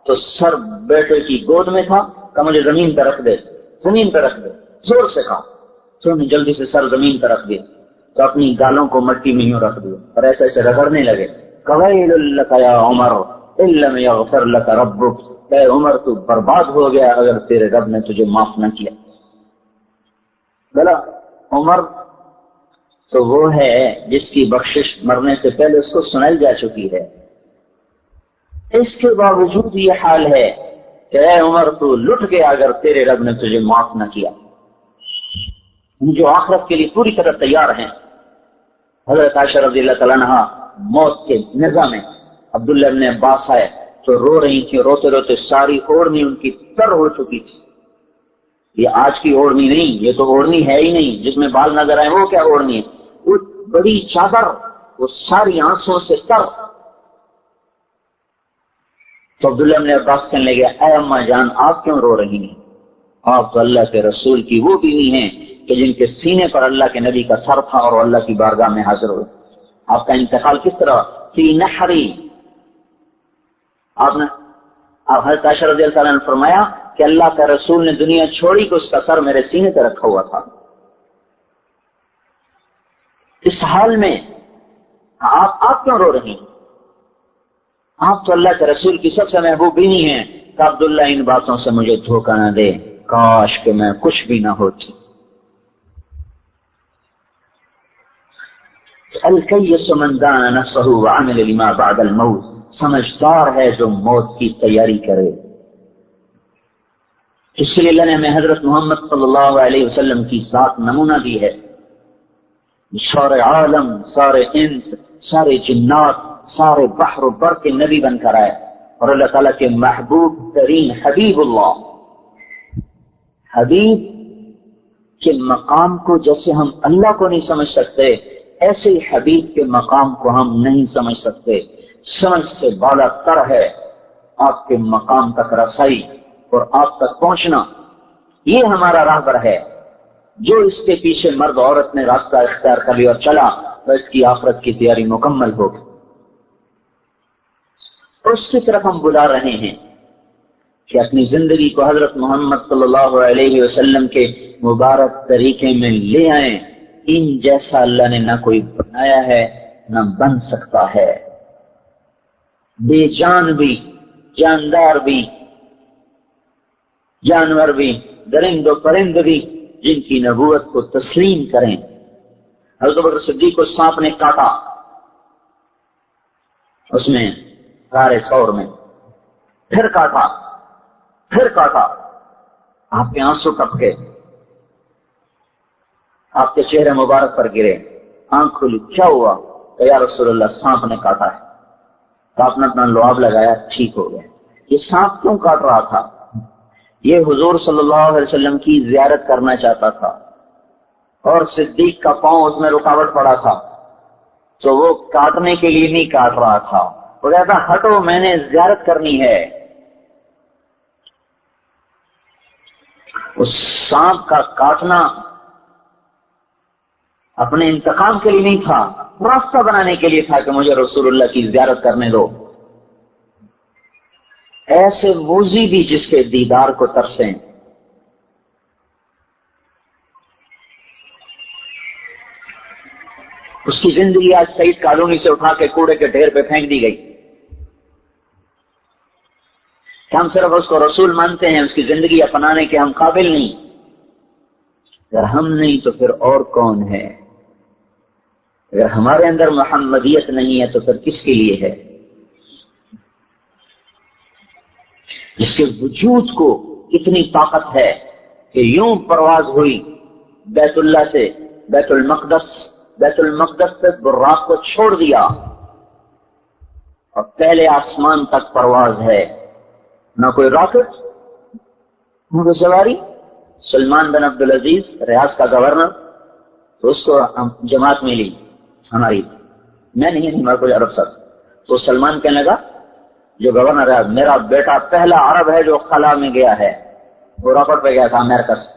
تو سر بیٹے کی گود میں تھا کہ مجھے زمین پہ رکھ دے، زمین پہ رکھ دے، زور سے کہا تو نے جلدی سے سر زمین پہ رکھ دیا، تو اپنی گالوں کو مٹی میں یوں رکھ دیا اور ایسے ایسے رگڑنے لگے، قویل لک یا عمر ان لم یغفر لک ربک، اے عمر تو برباد ہو گیا اگر تیرے رب نے تجھے معاف نہ کیا۔ بلا عمر تو وہ ہے جس کی بخشش مرنے سے پہلے اس کو سنائی جا چکی ہے، اس کے باوجود یہ حال ہے کہ اے عمر تو لٹ گیا اگر تیرے رب نے تجھے معاف نہ کیا۔ جو آخرت کے لیے پوری طرح تیار ہیں، حضرت عائشہ رضی اللہ تعالیٰ عنہا موت کے نظام میں عبداللہ ابن عباس آئے تو رو رہی تھی، روتے روتے ساری اوڑھنی ان کی تر ہو چکی تھی۔ یہ آج کی اوڑھنی نہیں، یہ تو اوڑھنی ہے ہی نہیں جس میں بال نظر آئے، وہ کیا اوڑھنی ہے، وہ بڑی چادر، وہ ساری آنسوں سے تر۔ تو عبداللہ ابن عباس کہنے لگے اے اماں جان آپ کیوں رو رہی ہیں، آپ تو اللہ کے رسول کی وہ بیوی ہیں کہ جن کے سینے پر اللہ کے نبی کا سر تھا اور اللہ کی بارگاہ میں حاضر ہوئے، آپ کا انتقال کس طرح فی نحری، آپ حضرت عائشہ رضی اللہ عنہ نے فرمایا کہ اللہ کا رسول نے دنیا چھوڑی کہ اس کا سر میرے سینے پہ رکھا ہوا تھا۔ اس حال میں آپ کیوں رو رہی ہیں، آپ تو اللہ کے رسول کی سب سے محبوب بیوی ہیں، کہ عبداللہ ان باتوں سے مجھے دھوکہ نہ دے، کاش کہ میں کچھ بھی نہ ہوتی۔ الکیس من دان نفسہ وعمل لما بعد الموت، سمجھدار ہے جو موت کی تیاری کرے۔ اس لیے اللہ نے ہمیں حضرت محمد صلی اللہ علیہ وسلم کی ذات نمونہ دی ہے، سارے عالم، سارے انس، سارے جنات، سارے بحر و بر کے نبی بن کر آئے، اور اللہ تعالیٰ کے محبوب ترین حبیب اللہ، حبیب کے مقام کو جیسے ہم اللہ کو نہیں سمجھ سکتے، ایسے ہی حبیب کے مقام کو ہم نہیں سمجھ سکتے۔ سمجھ سے بالا تر ہے آپ کے مقام تک رسائی اور آپ تک پہنچنا، یہ ہمارا راہبر ہے۔ جو اس کے پیچھے مرد عورت نے راستہ اختیار کر لیا اور چلا تو اس کی آخرت کی تیاری مکمل ہوگی، اور اس کی طرف ہم بلا رہے ہیں کہ اپنی زندگی کو حضرت محمد صلی اللہ علیہ وسلم کے مبارک طریقے میں لے آئیں۔ ان جیسا اللہ نے نہ کوئی بنایا ہے نہ بن سکتا ہے، بے جان بھی، جاندار بھی، جانور بھی، درند و پرند بھی جن کی نبوت کو تسلیم کریں۔ حضرت ابوبکر صدیق کو سانپ نے کاٹا، اس میں غار ثور میں، پھر کاٹا، آپ کے آنسو ٹپکے، آپ کے چہرے مبارک پر گرے، آنکھ کھلی، کیا ہوا؟ کہ یا رسول اللہ سانپ نے کاٹا ہے۔ تو آپ نے اپنا لعاب لگایا، ٹھیک ہو گیا۔ یہ سانپ کیوں کاٹ رہا تھا؟ یہ حضور صلی اللہ علیہ وسلم کی زیارت کرنا چاہتا تھا، اور صدیق کا پاؤں اس میں رکاوٹ پڑا تھا، تو وہ کاٹنے کے لیے نہیں کاٹ رہا تھا، وہ کہتا ہٹو میں نے زیارت کرنی ہے۔ اس سانپ کا کاٹنا اپنے انتقام کے لیے نہیں تھا، راستہ بنانے کے لیے تھا کہ مجھے رسول اللہ کی زیارت کرنے دو۔ ایسے موذی بھی جس کے دیدار کو ترسیں۔ اس کی زندگی آج سعید کالونی سے اٹھا کے کوڑے کے ڈھیر پہ پھینک دی گئی کہ ہم صرف اس کو رسول مانتے ہیں، اس کی زندگی اپنانے کے ہم قابل نہیں۔ اگر ہم نہیں تو پھر اور کون ہے؟ اگر ہمارے اندر محمدیت نہیں ہے تو پھر کس کے لیے ہے؟ جس کے وجود کو اتنی طاقت ہے کہ یوں پرواز ہوئی بیت اللہ سے بیت المقدس سے براق کو چھوڑ دیا اور پہلے آسمان تک پرواز ہے، نہ کوئی راکٹ نہ کوئی سواری۔ سلمان بن عبدالعزیز ریاض کا گورنر، تو اس کو جماعت ملی ہماری، میں نہیں ہمارا کوئی عرب سب، تو سلمان کہنے لگا جو گورنر ہے میرا بیٹا پہلا عرب ہے جو خلا میں گیا ہے، وہ راکٹ پہ گیا تھا امریکہ سے۔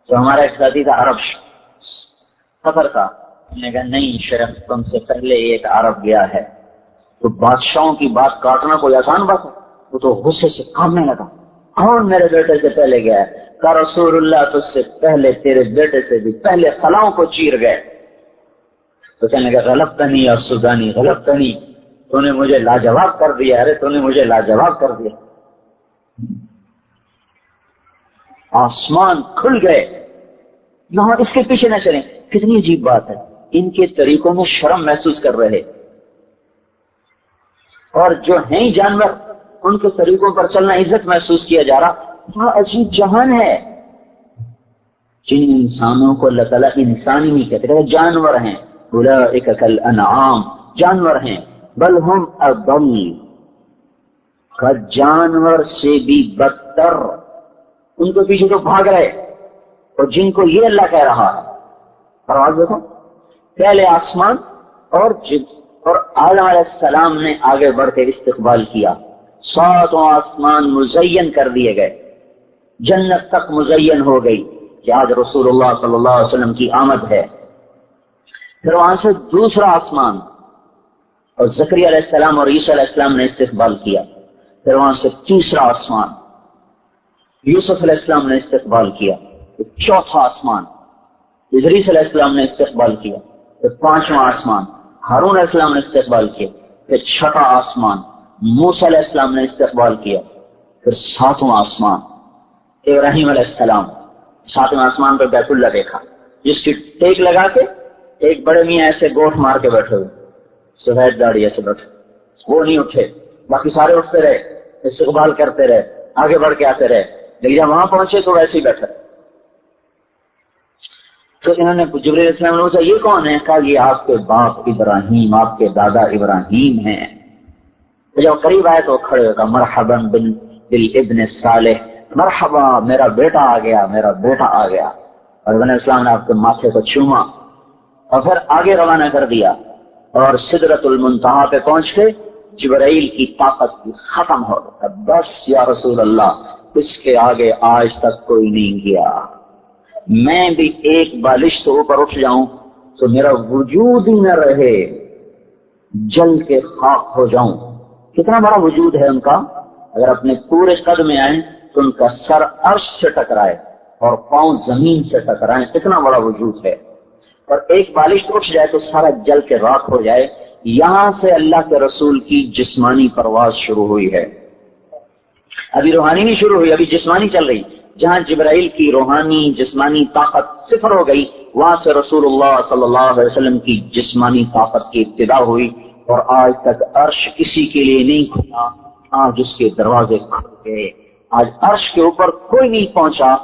تو ہمارا ایک ساتھی تھا عرب قطر کا، میں نے کہا نہیں شریف تم سے پہلے ایک عرب گیا ہے۔ تو بادشاہوں کی بات کاٹنا کوئی آسان بات ہے؟ وہ تو غصے سے کامنے لگا، کون میرے بیٹے سے پہلے گیا ہے؟ کہ رسول اللہ تجھ سے پہلے تیرے بیٹے سے بھی پہلے خلاؤں کو چیر گئے۔ تو کہنے لگا غلطنی یا سودانی، غلطنی، تو نے مجھے لاجواب کر دیا، ارے تو نے مجھے لاجواب کر دیا۔ آسمان کھل گئے، یہاں اس کے پیچھے نہ چلیں۔ کتنی عجیب بات ہے، ان کے طریقوں میں شرم محسوس کر رہے، اور جو ہیں ہی جانور ان کے طریقوں پر چلنا عزت محسوس کیا جا رہا۔ بڑا عجیب جہان ہے، جن انسانوں کو اللہ تعالیٰ انسان ہی نہیں کہتے، جانور ہیں۔ اولئک کالانعام، جانور ہیں، بل ہم اضل، جانور سے بھی بدتر۔ ان کے پیچھے تو بھاگ رہے، اور جن کو یہ اللہ کہہ رہا ہے، پرواز دیکھو، پہلے آسمان اور آدم علیہ السلام نے آگے بڑھ کے استقبال کیا، ساتوں آسمان مزین کر دیے گئے، جنت تک مزین ہو گئی کہ آج رسول اللہ صلی اللہ علیہ وسلم کی آمد ہے۔ پھر وہاں سے دوسرا آسمان، اور زکریا علیہ السلام اور عیسیٰ علیہ السلام نے استقبال کیا۔ پھر وہاں سے تیسرا آسمان، یوسف علیہ السلام نے استقبال کیا۔ پھر چوتھا آسمان، ادریس علیہ السلام نے استقبال کیا۔ پھر پانچواں آسمان، ہارون علیہ السلام نے استقبال کیا۔ پھر چھٹا آسمان، موسیٰ علیہ السلام نے استقبال کیا۔ پھر ساتواں آسمان، ابراہیم علیہ السلام۔ ساتواں آسمان پر بیت اللہ دیکھا، جس کی ٹیک لگا کے ایک بڑے میاں ایسے گوٹ مار کے بیٹھے ہوئے، سفید داڑھی ایسے بیٹھے، وہ نہیں اٹھے، باقی سارے اٹھتے رہے، استقبال کرتے رہے، آگے بڑھ کے آتے رہے، لیکن جب وہاں پہنچے تو ویسے ہی بیٹھے۔ تو انہوں نے جبرائیل علیہ السلام نے پوچھا یہ کون ہے؟ کہا یہ آپ کے باپ ابراہیم، آپ کے دادا ابراہیم ہیں۔ تو جب قریب آئے تو کھڑے ہو کہا مرحبا بالابن الصالح، مرحبا میرا بیٹا آ گیا، میرا بیٹا آ گیا۔ اور ابن السلام نے آپ کے ماتھے کو چوما اور پھر آگے روانہ کر دیا، اور سدرۃ المنتہا پہ پہنچ کے جبرائیل کی طاقت ختم ہو گئی۔ بس یا رسول اللہ، اس کے آگے آج تک کوئی نہیں گیا۔ میں بھی ایک بالش سے اوپر اٹھ جاؤں تو میرا وجود ہی نہ رہے، جل کے خاک ہو جاؤں۔ کتنا بڑا وجود ہے ان کا، اگر اپنے پورے قد میں آئیں تو ان کا سر عرش سے ٹکرائے اور پاؤں زمین سے ٹکرائیں، اتنا بڑا وجود ہے۔ اور ایک بالش اٹھ جائے تو سارا جل کے راکھ ہو جائے۔ یہاں سے اللہ کے رسول کی جسمانی پرواز شروع ہوئی ہے، ابھی روحانی نہیں شروع ہوئی، ابھی جسمانی چل رہی۔ جہاں جبرائیل کی روحانی جسمانی طاقت صفر ہو گئی، وہاں سے رسول اللہ صلی اللہ علیہ وسلم کی جسمانی طاقت کی ابتدا ہوئی، اور آج تک عرش کسی کے لیے نہیں کھلا، آج اس کے دروازے کھل گئے۔ آج عرش کے اوپر کوئی نہیں پہنچا،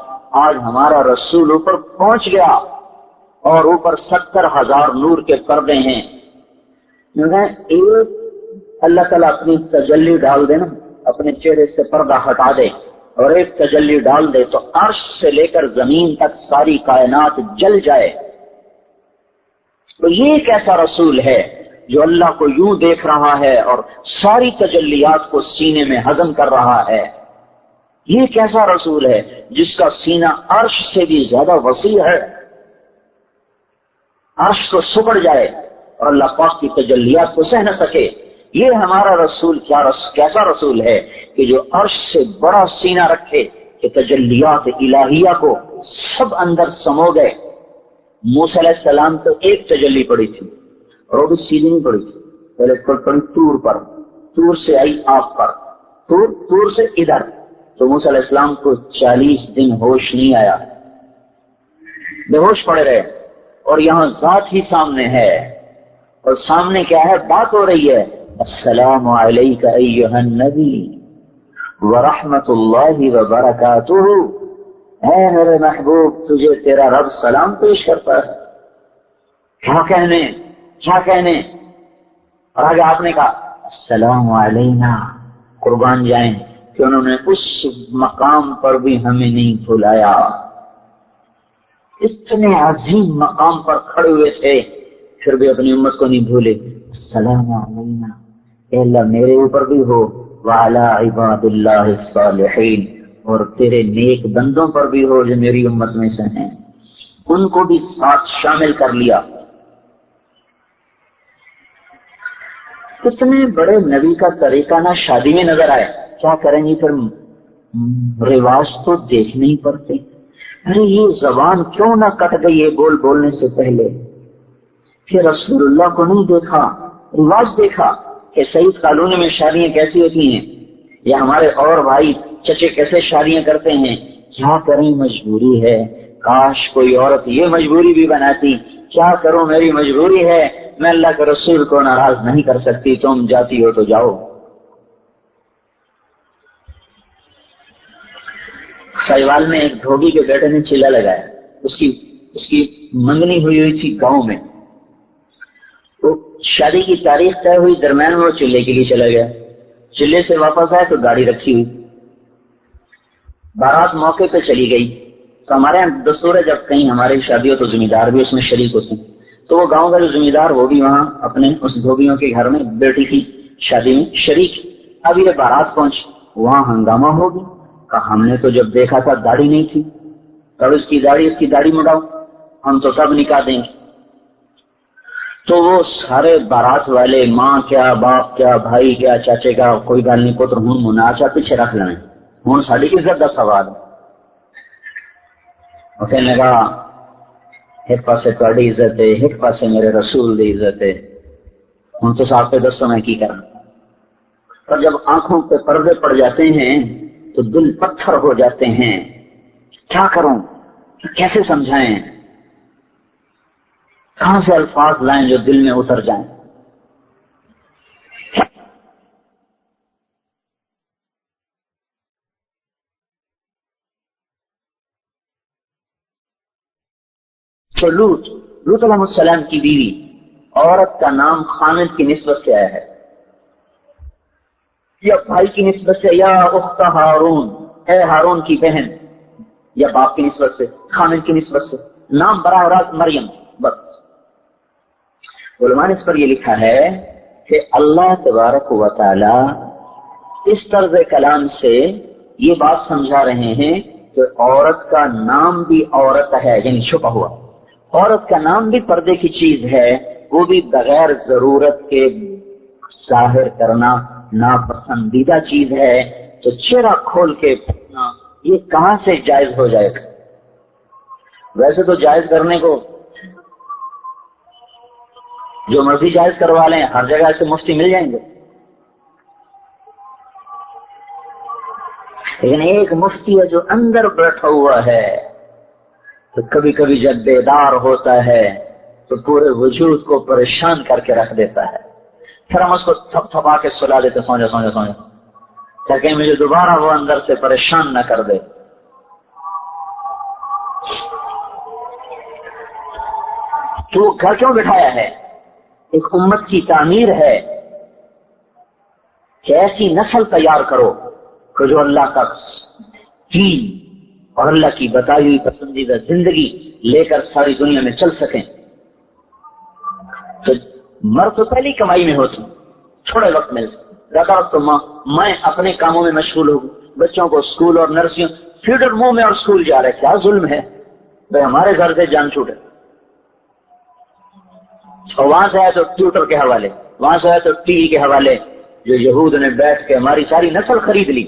آج ہمارا رسول اوپر پہنچ گیا، اور اوپر 70,000 نور کے پردے ہیں۔ ایک اللہ تعالیٰ اپنی تجلی ڈال دے نا، اپنے چہرے سے پردہ ہٹا دے اور ایک تجلی ڈال دے تو عرش سے لے کر زمین تک ساری کائنات جل جائے۔ تو یہ ایک ایسا رسول ہے جو اللہ کو یوں دیکھ رہا ہے اور ساری تجلیات کو سینے میں ہضم کر رہا ہے. یہ کیسا رسول ہے جس کا سینہ عرش سے بھی زیادہ وسیع ہے، عرش کو سکڑ جائے اور اللہ پاک کی تجلیات کو سہ نہ سکے. یہ ہمارا رسول کیسا رسول ہے کہ جو عرش سے بڑا سینہ رکھے کہ تجلیات الہیہ کو سب اندر سمو گئے. موسیٰ علیہ السلام تو ایک تجلی پڑی تھی اور وہ بھی سیدھی نہیں پڑی تھی، پہلے پڑی طور پر، طور سے آئی آپ پر، طور سے ادھر. تو موسیٰ علیہ السلام کو 40 دن ہوش نہیں آیا، بے ہوش پڑے رہے. اور یہاں ذات ہی سامنے ہے، اور سامنے کیا ہے؟ بات ہو رہی ہے، السلام علیک ایھا النبی ورحمۃ اللہ وبرکاتہ. اے میرے محبوب، تجھے تیرا رب سلام پیش کرتا ہے. کیا کہنے. اور آگے آپ نے کہا السلام علینا. قربان جائیں کہ انہوں نے اس مقام پر بھی ہمیں نہیں بھلایا. اتنے عظیم مقام پر کھڑے ہوئے تھے پھر بھی اپنی امت کو نہیں بھولے. السلام علینا، اے اللہ میرے اوپر بھی ہو، وعلی عباد اللہ الصالحین، اور تیرے نیک بندوں پر بھی ہو جو میری امت میں سے ہیں. ان کو بھی ساتھ شامل کر لیا. اتنے بڑے نبی کا طریقہ نہ شادی میں نظر آئے. کیا کریں گے پھر؟ رواج تو دیکھنے ہی پڑتے. ارے یہ زبان کیوں نہ کٹ گئی ہے بولنے سے پہلے؟ کہ رسول اللہ کو نہیں دیکھا، رواج دیکھا کہ سعید کالونی میں شادیاں کیسی ہوتی ہیں، یا ہمارے اور بھائی چچے کیسے شادیاں کرتے ہیں. کیا کریں، مجبوری ہے. کاش کوئی عورت یہ مجبوری بھی بناتی. کیا کروں، میری مجبوری ہے، میں اللہ کے رسول کو ناراض نہیں کر سکتی، تم جاتی ہو تو جاؤ. سائیوال میں ایک دھوبی کے بیٹے نے چیلا لگایا. اس کی منگنی ہوئی تھی گاؤں میں. وہ شادی کی تاریخ طے ہوئی، درمیان میں وہ چلے کے لیے چلا گیا. چلے سے واپس آئے تو گاڑی رکھی ہوئی. بارات موقع پہ چلی گئی. تو ہمارے یہاں دستور ہے جب کہیں ہماری شادی ہو تو ذمہ دار بھی اس میں شریک ہوتے ہیں. تو وہ گاؤں کا جو ذمہ دار وہ بھی وہاں اپنے اس دھوبیوں کے گھر میں بیٹی کی شادی میں شریک. اب یہ بارات پہنچ، وہاں ہنگامہ ہو گیا. ہم نے تو جب دیکھا تھا داڑھی نہیں تھی، تب اس کی داڑھی مڑاؤ، ہم تو تب نکاح دیں گے. تو وہ سارے بارات والے، ماں کیا، باپ کیا، بھائی کیا، چاچے کا، کوئی گل نہیں پتر ہوں مناچا پیچھے رکھ لینا، ہوں ساری عزت کا سوال. اور کہنے لگا ایک پاسے تہاڈی عزت ہے، ایک پاسے میرے رسول دی عزت ہے، ہوں تو صاحب پہ دسو میں کی کروں. پر جب آنکھوں پہ پردے پڑ جاتے ہیں تو دل پتھر ہو جاتے ہیں. کیا کروں، کیسے سمجھائیں، کہاں سے الفاظ لائیں جو دل میں اتر جائیں. تو لوط علیہ السلام کی بیوی، عورت کا نام خامد کی نسبت سے آیا ہے، یا بھائی کی نسبت سے، یا اخت ہارون، اے ہارون کی بہن، یا باپ کی نسبت سے، خامد کی نسبت سے. نام براہ راست مریم. بس علماء نے اس پر یہ لکھا ہے کہ اللہ تبارک و تعالی اس طرز کلام سے یہ بات سمجھا رہے ہیں کہ عورت کا نام بھی عورت ہے، یعنی چھپا ہوا. عورت کا نام بھی پردے کی چیز ہے، وہ بھی بغیر ضرورت کے ظاہر کرنا ناپسندیدہ چیز ہے. تو چہرہ کھول کے پڑھنا یہ کہاں سے جائز ہو جائے گا؟ ویسے تو جائز کرنے کو جو مرضی جائز کروا لیں، ہر جگہ سے مفتی مل جائیں گے. لیکن ایک مفتی ہے جو اندر بیٹھا ہوا ہے، تو کبھی کبھی جب بیدار ہوتا ہے تو پورے وجود کو پریشان کر کے رکھ دیتا ہے. پھر ہم اس کو تھپ تھپا کے سلا دیتے، سو جا تاکہ مجھے دوبارہ وہ اندر سے پریشان نہ کر دے. تو گھر کیوں بٹھایا ہے؟ ایک امت کی تعمیر ہے کہ ایسی نسل تیار کرو کہ جو اللہ کا دین اور اللہ کی بتائی ہوئی پسندیدہ زندگی لے کر ساری دنیا میں چل سکیں. تو مرد تو پہلی کمائی میں ہوتی، تھوڑے وقت ملتا، زیادہ وقت تو میں اپنے کاموں میں مشغول ہوں، بچوں کو اسکول اور نرسریوں، فیڈر منہ میں اور اسکول جا رہے، کیا ظلم ہے بھائی، ہمارے گھر سے جان چھوٹے، اور وہاں سے آئے تو ٹیوٹر کے حوالے، وہاں سے آئے تو ٹی وی کے حوالے، جو یہود نے بیٹھ کے ہماری ساری نسل خرید لی۔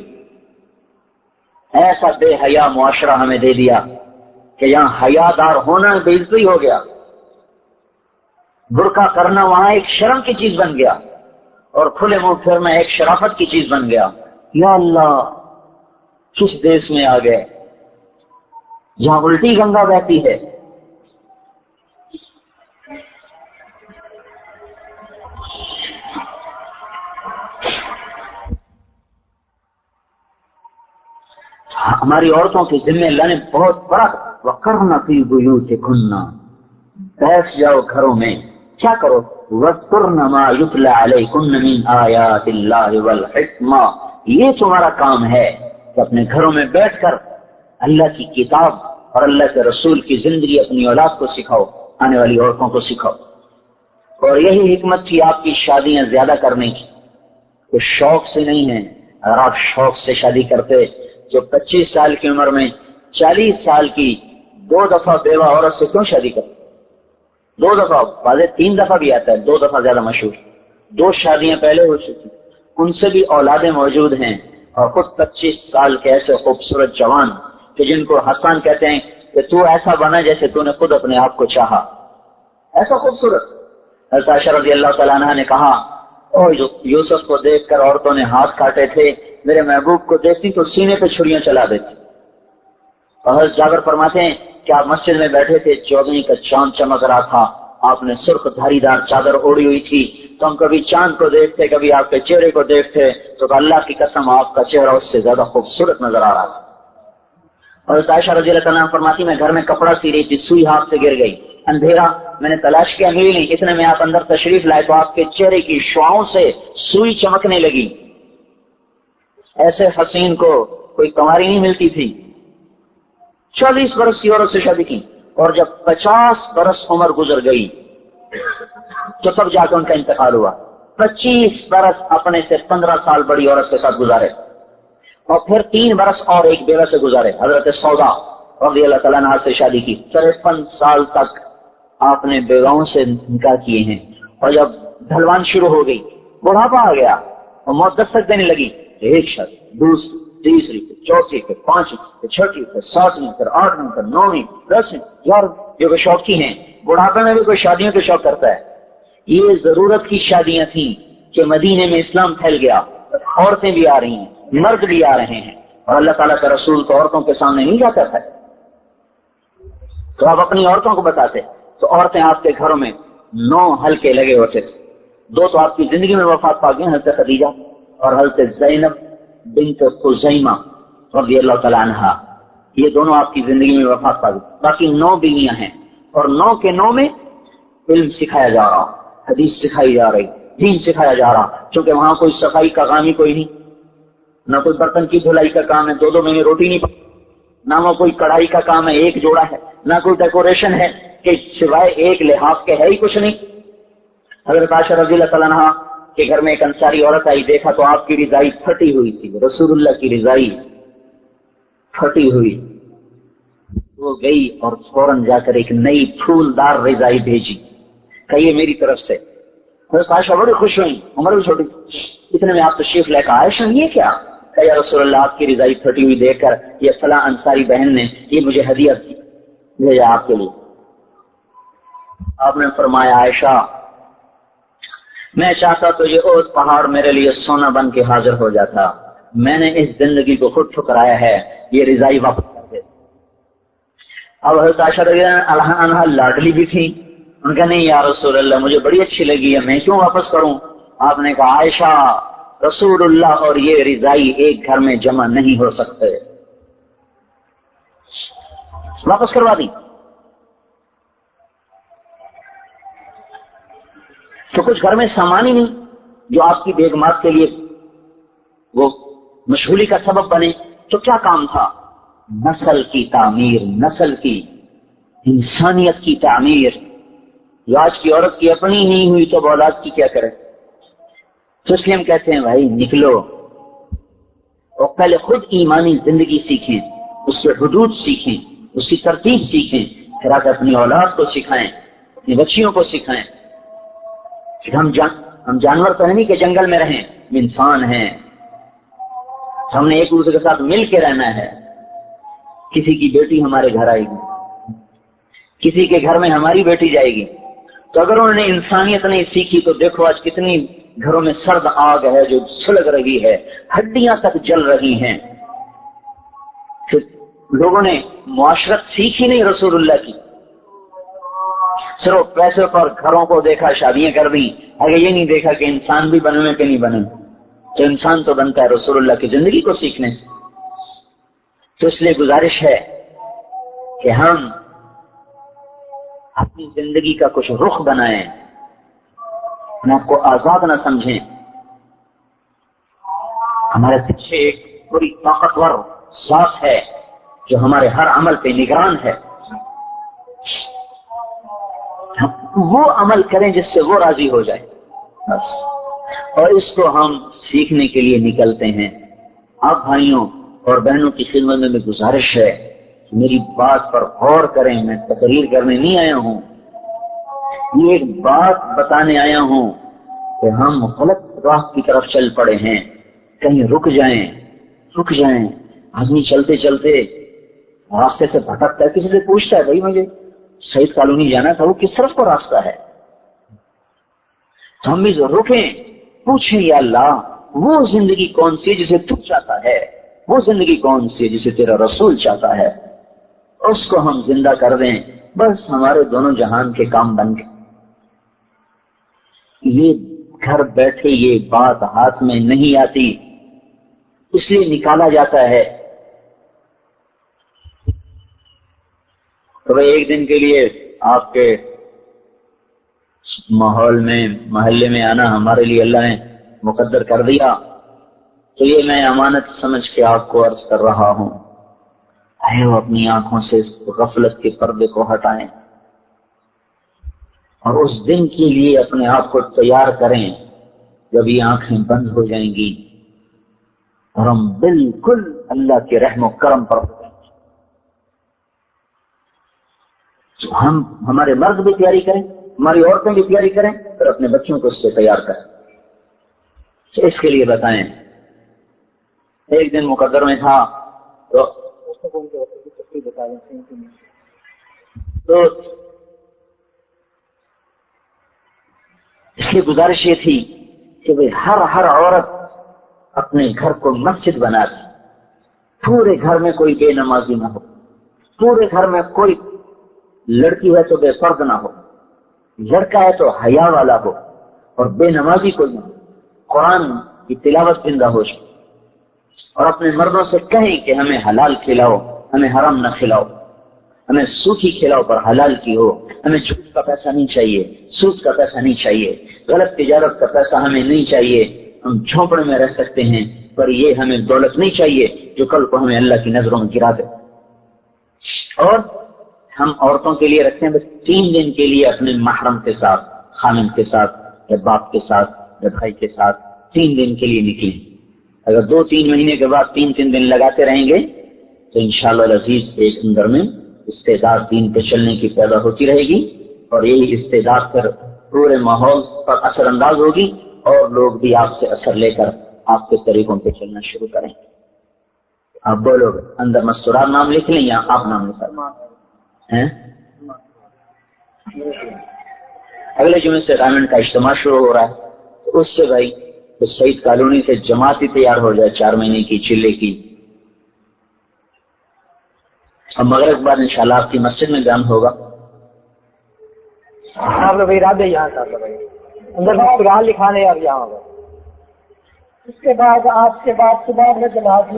ایسا بے حیا معاشرہ ہمیں دے دیا کہ یہاں حیا دار ہونا بے عزتی ہو گیا، برقع کرنا وہاں ایک شرم کی چیز بن گیا، اور کھلے منہ پھرنا ایک شرافت کی چیز بن گیا۔ یا اللہ، کس دیش میں آ گئے جہاں الٹی گنگا بہتی ہے۔ ہماری عورتوں کے ذمہ اللہ نے بہت بڑا وَقَرْنَ فِي بُيُوتِكُنَّ، بیٹھ جاؤ گھروں میں، کیا کرو؟ وَاذْكُرْنَ مَا يُتْلَى عَلَيْكُنَّ مِنْ آيَاتِ اللَّهِ وَالْحِكْمَةِ، یہ تمہارا کام ہے کہ اپنے گھروں میں بیٹھ کر اللہ کی کتاب اور اللہ کے رسول کی زندگی اپنی اولاد کو سکھاؤ، آنے والی عورتوں کو سکھاؤ۔ اور یہی حکمت تھی آپ کی شادیاں زیادہ کرنے کی، تو شوق سے نہیں ہے۔ اگر آپ شوق سے شادی کرتے جو 25 سال کی عمر میں 40 سال کی 2 دفعہ بیوہ عورت سے کیوں شادی کرتے؟ 2 دفعہ، بعض 3 دفعہ بھی آتا ہے، 2 دفعہ زیادہ مشہور، 2 شادیاں پہلے ہو چکی، ان سے بھی اولادیں موجود ہیں، اور خود 25 سال کے ایسے خوبصورت جوان کہ جن کو حسان کہتے ہیں کہ تو ایسا بنا جیسے تو نے خود اپنے آپ کو چاہا، ایسا خوبصورت۔ حضرت عائشہ رضی اللہ تعالیٰ عنہ نے کہا، اور یوسف کو دیکھ کر عورتوں نے ہاتھ کاٹے تھے، میرے محبوب کو دیکھتی تو سینے پہ چھریاں چلا دیتی۔ اور حضرت جابر فرماتے ہیں کہ آپ مسجد میں بیٹھے تھے، چودھویں کا چاند چمک رہا تھا، آپ نے سرخ دھاری دار چادر اوڑی ہوئی تھی، تو ہم کبھی چاند کو دیکھتے، کبھی آپ کے چہرے کو دیکھتے، تو اللہ کی قسم آپ کا چہرہ اس سے زیادہ خوبصورت نظر آ رہا تھا۔ اور عائشہ رضی اللہ عنہا فرماتی، میں گھر میں کپڑا سی رہی تھی، سوئی ہاتھ سے گر گئی، اندھیرا، میں نے تلاش کیا، ملی نہیں، اتنے میں آپ اندر تشریف لائے تو آپ کے چہرے کی شعاؤں سے سوئی چمکنے لگی۔ ایسے حسین کو کوئی کنواری نہیں ملتی تھی۔ 40 برس کی عورت سے شادی کی، اور جب 50 برس عمر گزر گئی تو تب جا کے ان کا انتقال ہوا۔ 25 برس اپنے سے 15 سال بڑی عورت کے ساتھ گزارے، اور پھر 3 برس اور ایک بیوہ سے گزارے، حضرت سودا رضی اللہ تعالیٰ عنہ سے شادی کی۔ 53 سال تک آپ نے بیواؤں سے نکاح کیے ہیں، اور جب ڈھلوان شروع ہو گئی، بڑھاپا آ گیا اور موت دستک دینے لگی، ایک شادی، دوسری، تیسری، پھر چوتھی، پھر پانچویں، پھر چھٹی، پھر 7ویں، پھر 8ویں، پھر 9ویں، 10ویں۔ یار جو شوقی ہیں، بڑھاپے میں بھی کوئی شادیوں کے شوق کرتا ہے۔ یہ ضرورت کی شادیاں تھیں کہ مدینے میں اسلام پھیل گیا، عورتیں بھی آ رہی ہیں، مرد بھی آ رہے ہیں، اور اللہ تعالیٰ کا رسول تو عورتوں کے سامنے نہیں جاتا تھا، تو آپ اپنی عورتوں کو بتاتے، تو عورتیں آپ کے گھروں میں 9 حلقے لگے ہوتے تھے۔ 2 تو آپ کی زندگی میں وفات پا گئی، حضرت خدیجہ اور حضرت زینب بنت خزیمہ رضی اللہ تعالیٰ عنہا، یہ دونوں آپ کی زندگی میں وفات پا گئی۔ باقی 9 بیویاں ہیں، اور 9 کے 9 میں علم سکھایا جا رہا، حدیث سکھائی جا رہی، دین سکھایا جا رہا، کیونکہ وہاں کوئی صفائی کا کام ہی کوئی نہیں، نہ کوئی برتن کی دھلائی کا کام ہے، 2 مہینے روٹی نہیں پکتی، نہ وہ کوئی کڑھائی کا کام ہے، 1 جوڑا ہے، نہ کوئی ڈیکوریشن ہے کہ سوائے 1 لحاف کے ہے ہی کچھ نہیں۔ حضرت عائشہ رضی اللہ تعالیٰ عنہا کے گھر میں ایک انصاری عورت آئی، دیکھا تو آپ کی رضائی پھٹی ہوئی تھی، رسول اللہ کی رضائی پھٹی ہوئی، وہ گئی اور فوراً جا کر ایک نئی پھولدار رضائی بھیجی، کہیے میری طرف سے۔ حضرت عائشہ بڑی خوش ہوئی، عمر بھی چھوٹی، اتنے میں آپ تشریف لے کر، عائشہ یہ کیا؟ کہ یا رسول اللہ آپ کی رضائی پھٹی ہوئی دیکھ کر یہ فلاں انصاری بہن نے یہ مجھے ہدیہ بھیجا آپ کے لیے۔ آپ نے فرمایا، عائشہ میں چاہتا تو یہ اوت پہاڑ میرے لیے سونا بن کے حاضر ہو جاتا، میں نے اس زندگی کو خود ٹھکرایا ہے، یہ رضائی واپس کر دے۔ اب حضرت عائشہ رضی اللہ عنہا لاڈلی بھی تھی، ان کا نہیں یا رسول اللہ مجھے بڑی اچھی لگی ہے، میں کیوں واپس کروں؟ آپ نے کہا، عائشہ رسول اللہ اور یہ رضائی ایک گھر میں جمع نہیں ہو سکتے، واپس کروا دی۔ تو کچھ گھر میں سامان ہی نہیں جو آپ کی بیگمات کے لیے وہ مشغولی کا سبب بنے، تو کیا کام تھا؟ نسل کی تعمیر، نسل کی انسانیت کی تعمیر، جو آج کی عورت کی اپنی نہیں ہوئی تو اولاد کی کیا کرے؟ تو اس لیے ہم کہتے ہیں بھائی نکلو اور پہلے خود ایمانی زندگی سیکھیں، اس کے حدود سیکھیں، اس کی ترتیب سیکھیں، پھر آ کر اپنی اولاد کو سکھائیں، اپنی بچیوں کو سکھائیں کہ ہم جانور تو نہیں کہ جنگل میں رہیں، ہم انسان ہیں، ہم نے ایک دوسرے کے ساتھ مل کے رہنا ہے۔ کسی کی بیٹی ہمارے گھر آئے گی، کسی کے گھر میں ہماری بیٹی جائے گی، تو اگر انہوں نے انسانیت نہیں سیکھی تو دیکھو آج کتنی گھروں میں سرد آگ ہے جو سلگ رہی ہے، ہڈیاں تک جل رہی ہیں۔ پھر لوگوں نے معاشرت سیکھی نہیں رسول اللہ کی، صرف پیسے پر گھروں کو دیکھا، شادیاں کر دی، اگر یہ نہیں دیکھا کہ انسان بھی بنے کہ نہیں بنے۔ تو انسان تو بنتا ہے رسول اللہ کی زندگی کو سیکھنے سے۔ تو اس لیے گزارش ہے کہ ہم اپنی زندگی کا کچھ رخ بنائیں، اپنے آپ کو آزاد نہ سمجھیں۔ ہمارے پیچھے ایک بڑی طاقتور ذات ہے جو ہمارے ہر عمل پہ نگران ہے، وہ عمل کریں جس سے وہ راضی ہو جائے بس۔ اور اس کو ہم سیکھنے کے لیے نکلتے ہیں۔ آپ بھائیوں اور بہنوں کی خدمت میں گزارش ہے کہ میری بات پر غور کریں، میں تقریر کرنے نہیں آیا ہوں، یہ ایک بات بتانے آیا ہوں کہ ہم غلط راہ کی طرف چل پڑے ہیں، کہیں رک جائیں۔ آدمی چلتے چلتے راستے سے بھٹکتا ہے، کسی سے پوچھتا ہے بھائی مجھے سعید کالونی جانا تھا، وہ کس طرف کا راستہ ہے؟ تو ہم بھی رکیں، پوچھیں یا اللہ وہ زندگی کون سی ہے جسے تو چاہتا ہے، وہ زندگی کون سی ہے جسے تیرا رسول چاہتا ہے، اس کو ہم زندہ کر دیں، بس ہمارے دونوں جہان کے کام بن گئے۔ یہ گھر بیٹھے یہ بات ہاتھ میں نہیں آتی، اس لیے نکالا جاتا ہے۔ تو بھائی ایک دن کے لیے آپ کے ماحول میں محلے میں آنا ہمارے لیے اللہ نے مقدر کر دیا، تو یہ میں امانت سمجھ کے آپ کو عرض کر رہا ہوں، اے وہ اپنی آنکھوں سے غفلت کے پردے کو ہٹائیں اور اس دن کے لیے اپنے آپ کو تیار کریں جب یہ آنکھیں بند ہو جائیں گی اور ہم بالکل اللہ کے رحم و کرم پر ہو جائیں گے۔ تو ہم ہمارے مرد بھی تیاری کریں، ہماری عورتیں بھی تیاری کریں، اور اپنے بچوں کو اس سے تیار کریں۔ تو اس کے لیے بتائیں، ایک دن مقدر میں تھا تو اس لیے گزارش یہ تھی کہ بھئی ہر عورت اپنے گھر کو مسجد بنا دے، پورے گھر میں کوئی بے نمازی نہ ہو، پورے گھر میں کوئی لڑکی ہے تو بے پرد نہ ہو، لڑکا ہے تو حیا والا ہو، اور بے نمازی کوئی نہ ہو، قرآن کی تلاوت زندہ ہو جائے، اور اپنے مردوں سے کہیں کہ ہمیں حلال کھلاؤ، ہمیں حرام نہ کھلاؤ، ہمیں سوکھی کھلاؤ پر حلال کی ہو، ہمیں جھوٹ کا پیسہ نہیں چاہیے، سود کا پیسہ نہیں چاہیے، غلط تجارت کا پیسہ ہمیں نہیں چاہیے، ہم جھونپڑے میں رہ سکتے ہیں پر یہ ہمیں دولت نہیں چاہیے جو کل کو ہمیں اللہ کی نظروں میں گرا دے۔ اور ہم عورتوں کے لیے رکھتے ہیں بس 3 دن کے لیے اپنے محرم کے ساتھ، خامن کے ساتھ یا باپ کے ساتھ یا بھائی کے ساتھ 3 دن کے لیے نکلیں۔ اگر 2-3 مہینے کے بعد 3 دن لگاتے رہیں گے تو انشاءاللہ العزیز ایک اندر میں استعداد دین پہ چلنے کی پیدا ہوتی رہے گی، اور یہی استعداد پر پورے ماحول پر اثر انداز ہوگی، اور لوگ بھی آپ سے اثر لے کر آپ کے طریقوں پہ چلنا شروع کریں۔ آپ بولو گے اندر مستورات نام لکھ لیں یا آپ نام لکھیں؟ اگلے جمعے سے ڈائمنڈ کا اجتماع شروع ہو رہا ہے، تو اس سے بھائی تو سعید کالونی سے جماعت ہی تیار ہو جائے 4 مہینے کی چلے کی، اور مغرب بعد انشاءاللہ آپ کی مسجد میں بیان ہوگا۔ آپ لوگ ارادے یہاں کا اندر قرآن لکھانے اور یہاں ہوگا۔ اس کے بعد آپ کے بعد صبح میں جماعت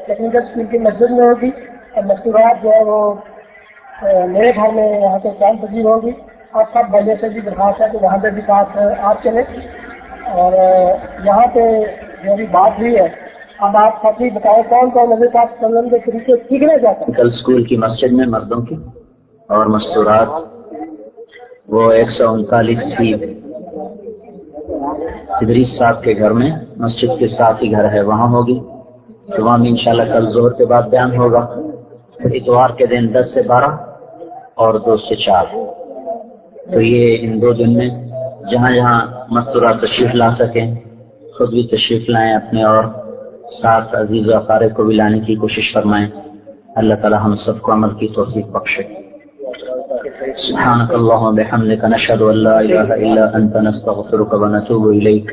ٹیکنیکل اسکول کی مسجد میں ہوگی، اور مستورات جو ہے وہ میرے گھر میں یہاں پہ شام پذیر ہوگی۔ آپ سب بھائیوں سے بھی درخواست ہے کہ وہاں پہ بھی ساتھ آپ چلیں، اور یہاں پہ جو بھی بات ہوئی ہے اب آپ ساتھی بتائیں کون کون نبی پاک صلی اللہ علیہ وسلم کے طریقے سیکھنے جاتا ہے۔ کل اسکول کی مسجد میں مردوں کی اور مستورات وہ 139 تھی ادریس صاحب کے گھر میں، مسجد کے ساتھ ہی گھر ہے، وہاں ہوگی۔ تو وہاں بھی انشاءاللہ کل ظہر کے بعد بیان ہوگا۔ پھر اتوار کے دن 10 سے 12 اور 2 سے 4۔ تو یہ ان 2 دن میں جہاں جہاں مستورات تشریف لا سکیں خود بھی تشریف لائیں اپنے، اور ساتھ عزیز و اقارب کو بھی لانے کی کوشش فرمائیں۔ اللہ تعالی ہم سب کو عمل کی توفیق بخشے۔ سبحانك اللهم وبحمدك نشهد ان لا اله الا انت نستغفرك ونتوب اليك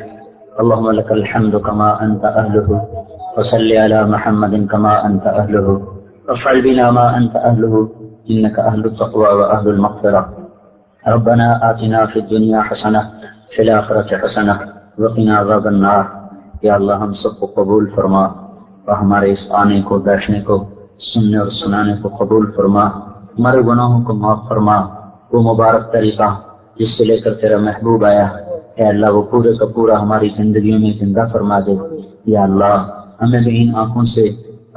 اللهم لك الحمد كما انت اهله وصل على محمد كما انت اهله وافعل بنا ما انت اهله انك اهل التقوى واهل المغفرة ربنا آتنا في الدنيا حسنة في الآخرة حسنة وقنا عذاب النار۔ یا اللہ ہم سب کو قبول فرما اور ہمارے اس آنے کو، بیٹھنے کو، سننے اور سنانے کو قبول فرما، ہمارے گناہوں کو معاف فرما۔ وہ مبارک طریقہ جس سے لے کر تیرا محبوب آیا، اے اللہ وہ پورے کا پورا ہماری زندگیوں میں زندہ فرما دے۔ یا اللہ ہمیں بھی ان آنکھوں سے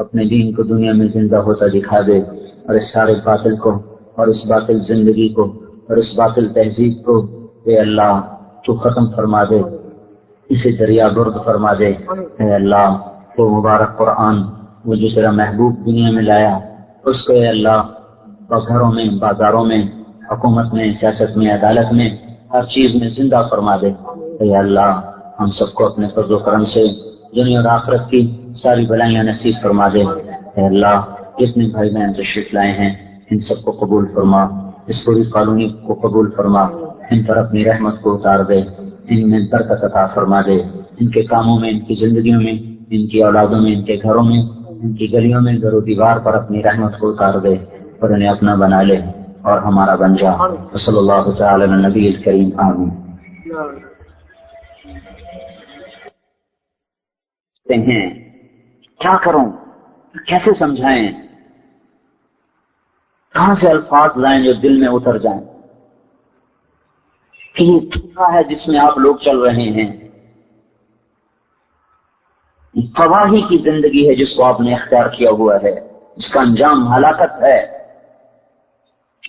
اپنے دین کو دنیا میں زندہ ہوتا دکھا دے، اور اس سارے باطل کو اور اس باطل زندگی کو اور اس باطل تہذیب کو اے اللہ تو ختم فرما دے، اسے دریا برد فرما دے۔ اے اللہ وہ مبارک قرآن وہ جو تیرا محبوب دنیا میں لایا، اس کو اے اللہ گھروں میں، بازاروں میں، حکومت میں، سیاست میں، عدالت میں، ہر چیز میں زندہ فرما دے۔ اے اللہ ہم سب کو اپنے فضل و کرم سے دنیا اور آخرت کی ساری بلائیاں نصیب فرما دے۔ اے اللہ جتنے بھائی بہن تشریف لائے ہیں ان سب کو قبول فرما، اس پوری کالونی کو قبول فرما، ان پر اپنی رحمت کو اتار دے، ان میں برکت عطا فرما دے، ان کے کاموں میں، ان کی زندگیوں میں، ان کی اولادوں میں، ان کے گھروں میں، ان کی گلیوں میں، گھر و دیوار پر اپنی رحمت کو اتار دے اور انہیں اپنا بنا لے اور ہمارا بن جا۔ صلی اللہ تعالی علی نبی الکریم، آمین۔ کیا کروں، کیسے سمجھائیں، کہاں سے الفاظ لائیں جو دل میں اتر جائیں کہ یہ طریقہ ہے جس میں آپ لوگ چل رہے ہیں، تباہی کی زندگی ہے جس کو آپ نے اختیار کیا ہوا ہے، اس کا انجام ہلاکت ہے۔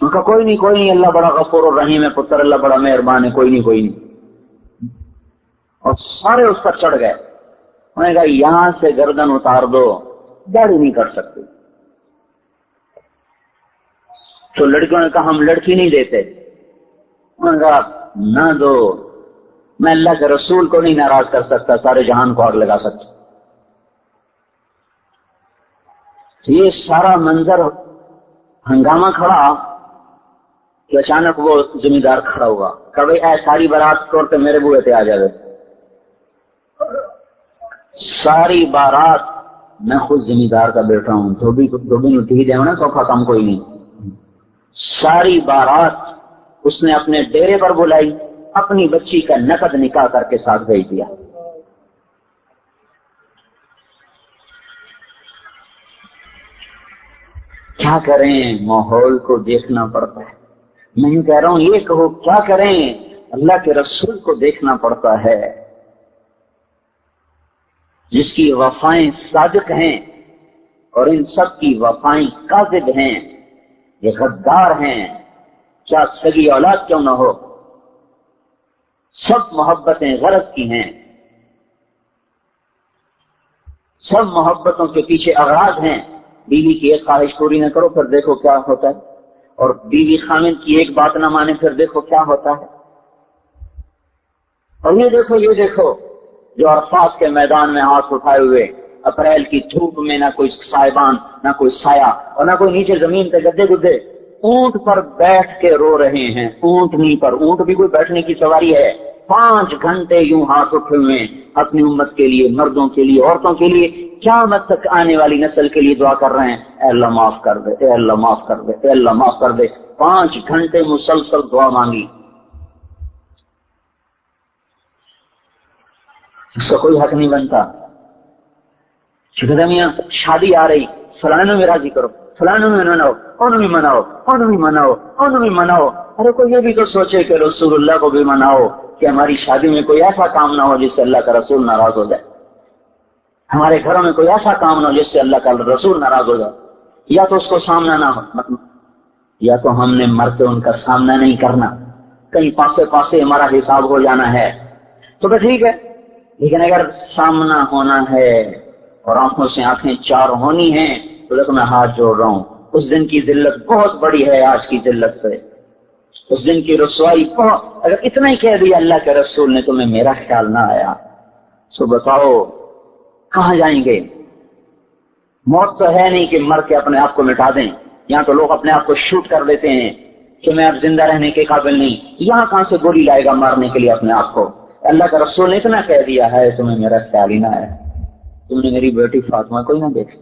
ان کا کوئی نہیں، اللہ بڑا غفور الرحیم ہے، پتر اللہ بڑا مہربان ہے، کوئی نہیں، اور سارے اس پر چڑھ گئے۔ انہوں نے کہا یہاں سے گردن اتار دو، داڑھی نہیں کر سکتے۔ تو لڑکیوں نے کہا ہم لڑکی نہیں دیتے۔ انہوں نے کہا نہ دو، میں اللہ کے رسول کو نہیں ناراض کر سکتا، سارے جہان کو آگ لگا سکتا۔ یہ سارا منظر ہنگامہ کھڑا کہ اچانک وہ ذمہ دار کھڑا ہوا کہ بھائی اے ساری بارات طور پہ میرے بوئے پہ آ جائے۔ ساری بارات میں خود ذمہ دار کا بیٹھا ہوں، دھوبی اٹھی دے نا سوکھا کام کوئی نہیں۔ ساری بارات اس نے اپنے ڈیرے پر بلائی، اپنی بچی کا نقد نکاح کر کے ساتھ بھیج دیا۔ کیا کریں، ماحول کو دیکھنا پڑتا ہے۔ میں یوں کہہ رہا ہوں یہ کہو کیا کریں، اللہ کے رسول کو دیکھنا پڑتا ہے جس کی وفائیں صادق ہیں اور ان سب کی وفائیں کاذب ہیں، یہ غدار ہیں، کیا سگی اولاد کیوں نہ ہو، سب محبتیں غرض کی ہیں، سب محبتوں کے پیچھے اغراض ہیں۔ بیوی کی ایک خواہش پوری نہ کرو پھر دیکھو کیا ہوتا ہے، اور بیوی خامن کی ایک بات نہ مانے پھر دیکھو کیا ہوتا ہے۔ اور یہ دیکھو جو عرفات کے میدان میں ہاتھ اٹھائے ہوئے، اپریل کی دھوپ میں نہ کوئی سائبان، نہ کوئی سایہ، اور نہ کوئی نیچے زمین پہ گدے گدے، اونٹ پر بیٹھ کے رو رہے ہیں۔ اونٹنی پر، اونٹ بھی کوئی بیٹھنے کی سواری ہے، 5 گھنٹے یوں ہاتھ اٹھے ہوئے اپنی امت کے لیے، مردوں کے لیے، عورتوں کے لیے، قیامت تک آنے والی نسل کے لیے دعا کر رہے ہیں، اے اللہ معاف کر دے، اے اللہ معاف کر دے، اے اللہ معاف کر دے۔ 5 گھنٹے مسلسل دعا مانگی، اس کا کوئی حق نہیں بنتا۔ میاں شادی آ رہی، فلانے میں راضی کرو، فلانے میں مناؤ، انہوں میں مناؤ، انہوں میں مناؤ، انہوں میں مناؤ۔ ارے کوئی یہ بھی تو سوچے کہ رسول اللہ کو بھی مناؤ، کہ ہماری شادی میں کوئی ایسا کام نہ ہو جس سے اللہ کا رسول ناراض ہو جائے، ہمارے گھروں میں کوئی ایسا کام نہ ہو جس سے اللہ کا رسول ناراض ہو جائے۔ یا تو اس کو سامنا نہ ہو، یا تو ہم نے مر کے ان کا سامنا نہیں کرنا، کہیں پاسے پاسے ہمارا حساب ہو جانا ہے تو پھر ٹھیک ہے، لیکن اگر سامنا ہونا ہے اور آنکھوں سے آنکھیں چار ہونی ہیں تو دیکھو میں ہاتھ جوڑ رہا ہوں، اس دن کی ذلت بہت بڑی ہے آج کی ذلت سے، اس دن کی رسوائی بہت، اگر اتنا ہی کہہ دیا اللہ کے رسول نے تمہیں میرا خیال نہ آیا تو بتاؤ کہاں جائیں گے؟ موت تو ہے نہیں کہ مر کے اپنے آپ کو مٹا دیں، یہاں تو لوگ اپنے آپ کو شوٹ کر دیتے ہیں کہ میں اب زندہ رہنے کے قابل نہیں، یہاں کہاں سے گولی لائے گا مارنے کے لیے اپنے آپ کو؟ اللہ کا رسول نے اتنا کہہ دیا ہے تمہیں میرا خیال ہی نہ آیا، تم نے میری بیٹی فاطمہ کو ہی نہ دیکھا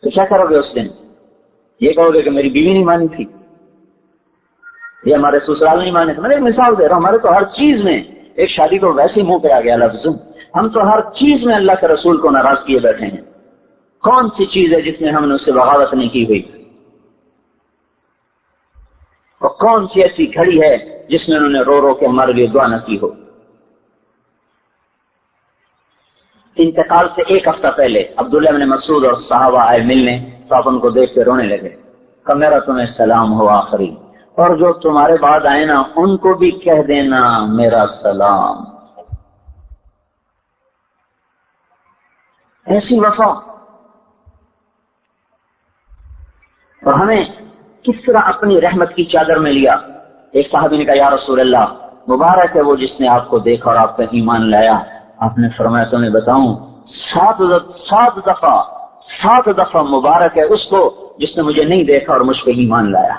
تو کیا کرو گے اس دن؟ یہ کہو گے کہ میری بیوی نہیں مانی تھی، یہ ہمارے سسرال نہیں مانے تھے؟ میں ایک مثال دے رہا ہوں، ہمارے تو ہر چیز میں، ایک شادی کو ویسے ہی منہ پہ آ گیا لفظ، ہم تو ہر چیز میں اللہ کے رسول کو ناراض کیے بیٹھے ہیں۔ کون سی چیز ہے جس میں ہم نے اس سے بغاوت نہیں کی ہوئی؟ اور کون سی ایسی گھڑی ہے جس میں انہوں نے رو رو کے ہمارے لیے دعا نہ کی ہو؟ انتقال سے ایک ہفتہ پہلے عبداللہ بن مسعود اور صحابہ آئے ملنے تو آپ ان کو دیکھ کے رونے لگے، کہ میرا تمہیں سلام ہو آخری، اور جو تمہارے بعد آئے نا ان کو بھی کہہ دینا میرا سلام۔ ایسی وفا، اور ہمیں کس طرح اپنی رحمت کی چادر میں لیا۔ ایک صحابی نے کہا یا رسول اللہ مبارک ہے وہ جس نے آپ کو دیکھا اور آپ کا ایمان لایا۔ آپ نے فرمایا تمہیں بتاؤں 7 دفعہ مبارک ہے اس کو جس نے مجھے نہیں دیکھا اور مجھ پہ ایمان لایا۔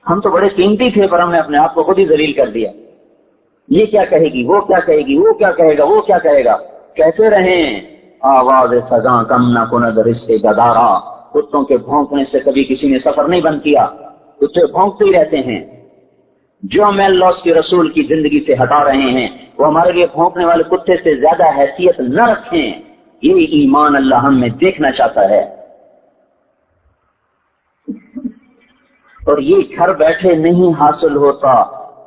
ہم تو بڑے قیمتی تھے پر ہم نے اپنے آپ کو خود ہی ذلیل کر دیا، یہ کیا کہے گی، وہ کیا کہے گی، وہ کیا کہے گا، وہ کیا کہے گا، کہتے رہیں آواز سگاں کم نہ کند رشتے گدارا۔ کتوں کے بھونکنے سے کبھی کسی نے سفر نہیں بند کیا، کتے بھونکتے ہی رہتے ہیں۔ جو ہم اللہ اس کے رسول کی زندگی سے ہٹا رہے ہیں وہ ہمارے لیے بھونکنے والے کتے سے زیادہ حیثیت نہ رکھیں، یہ ایمان اللہ ہم میں دیکھنا چاہتا ہے۔ اور یہ گھر بیٹھے نہیں حاصل ہوتا،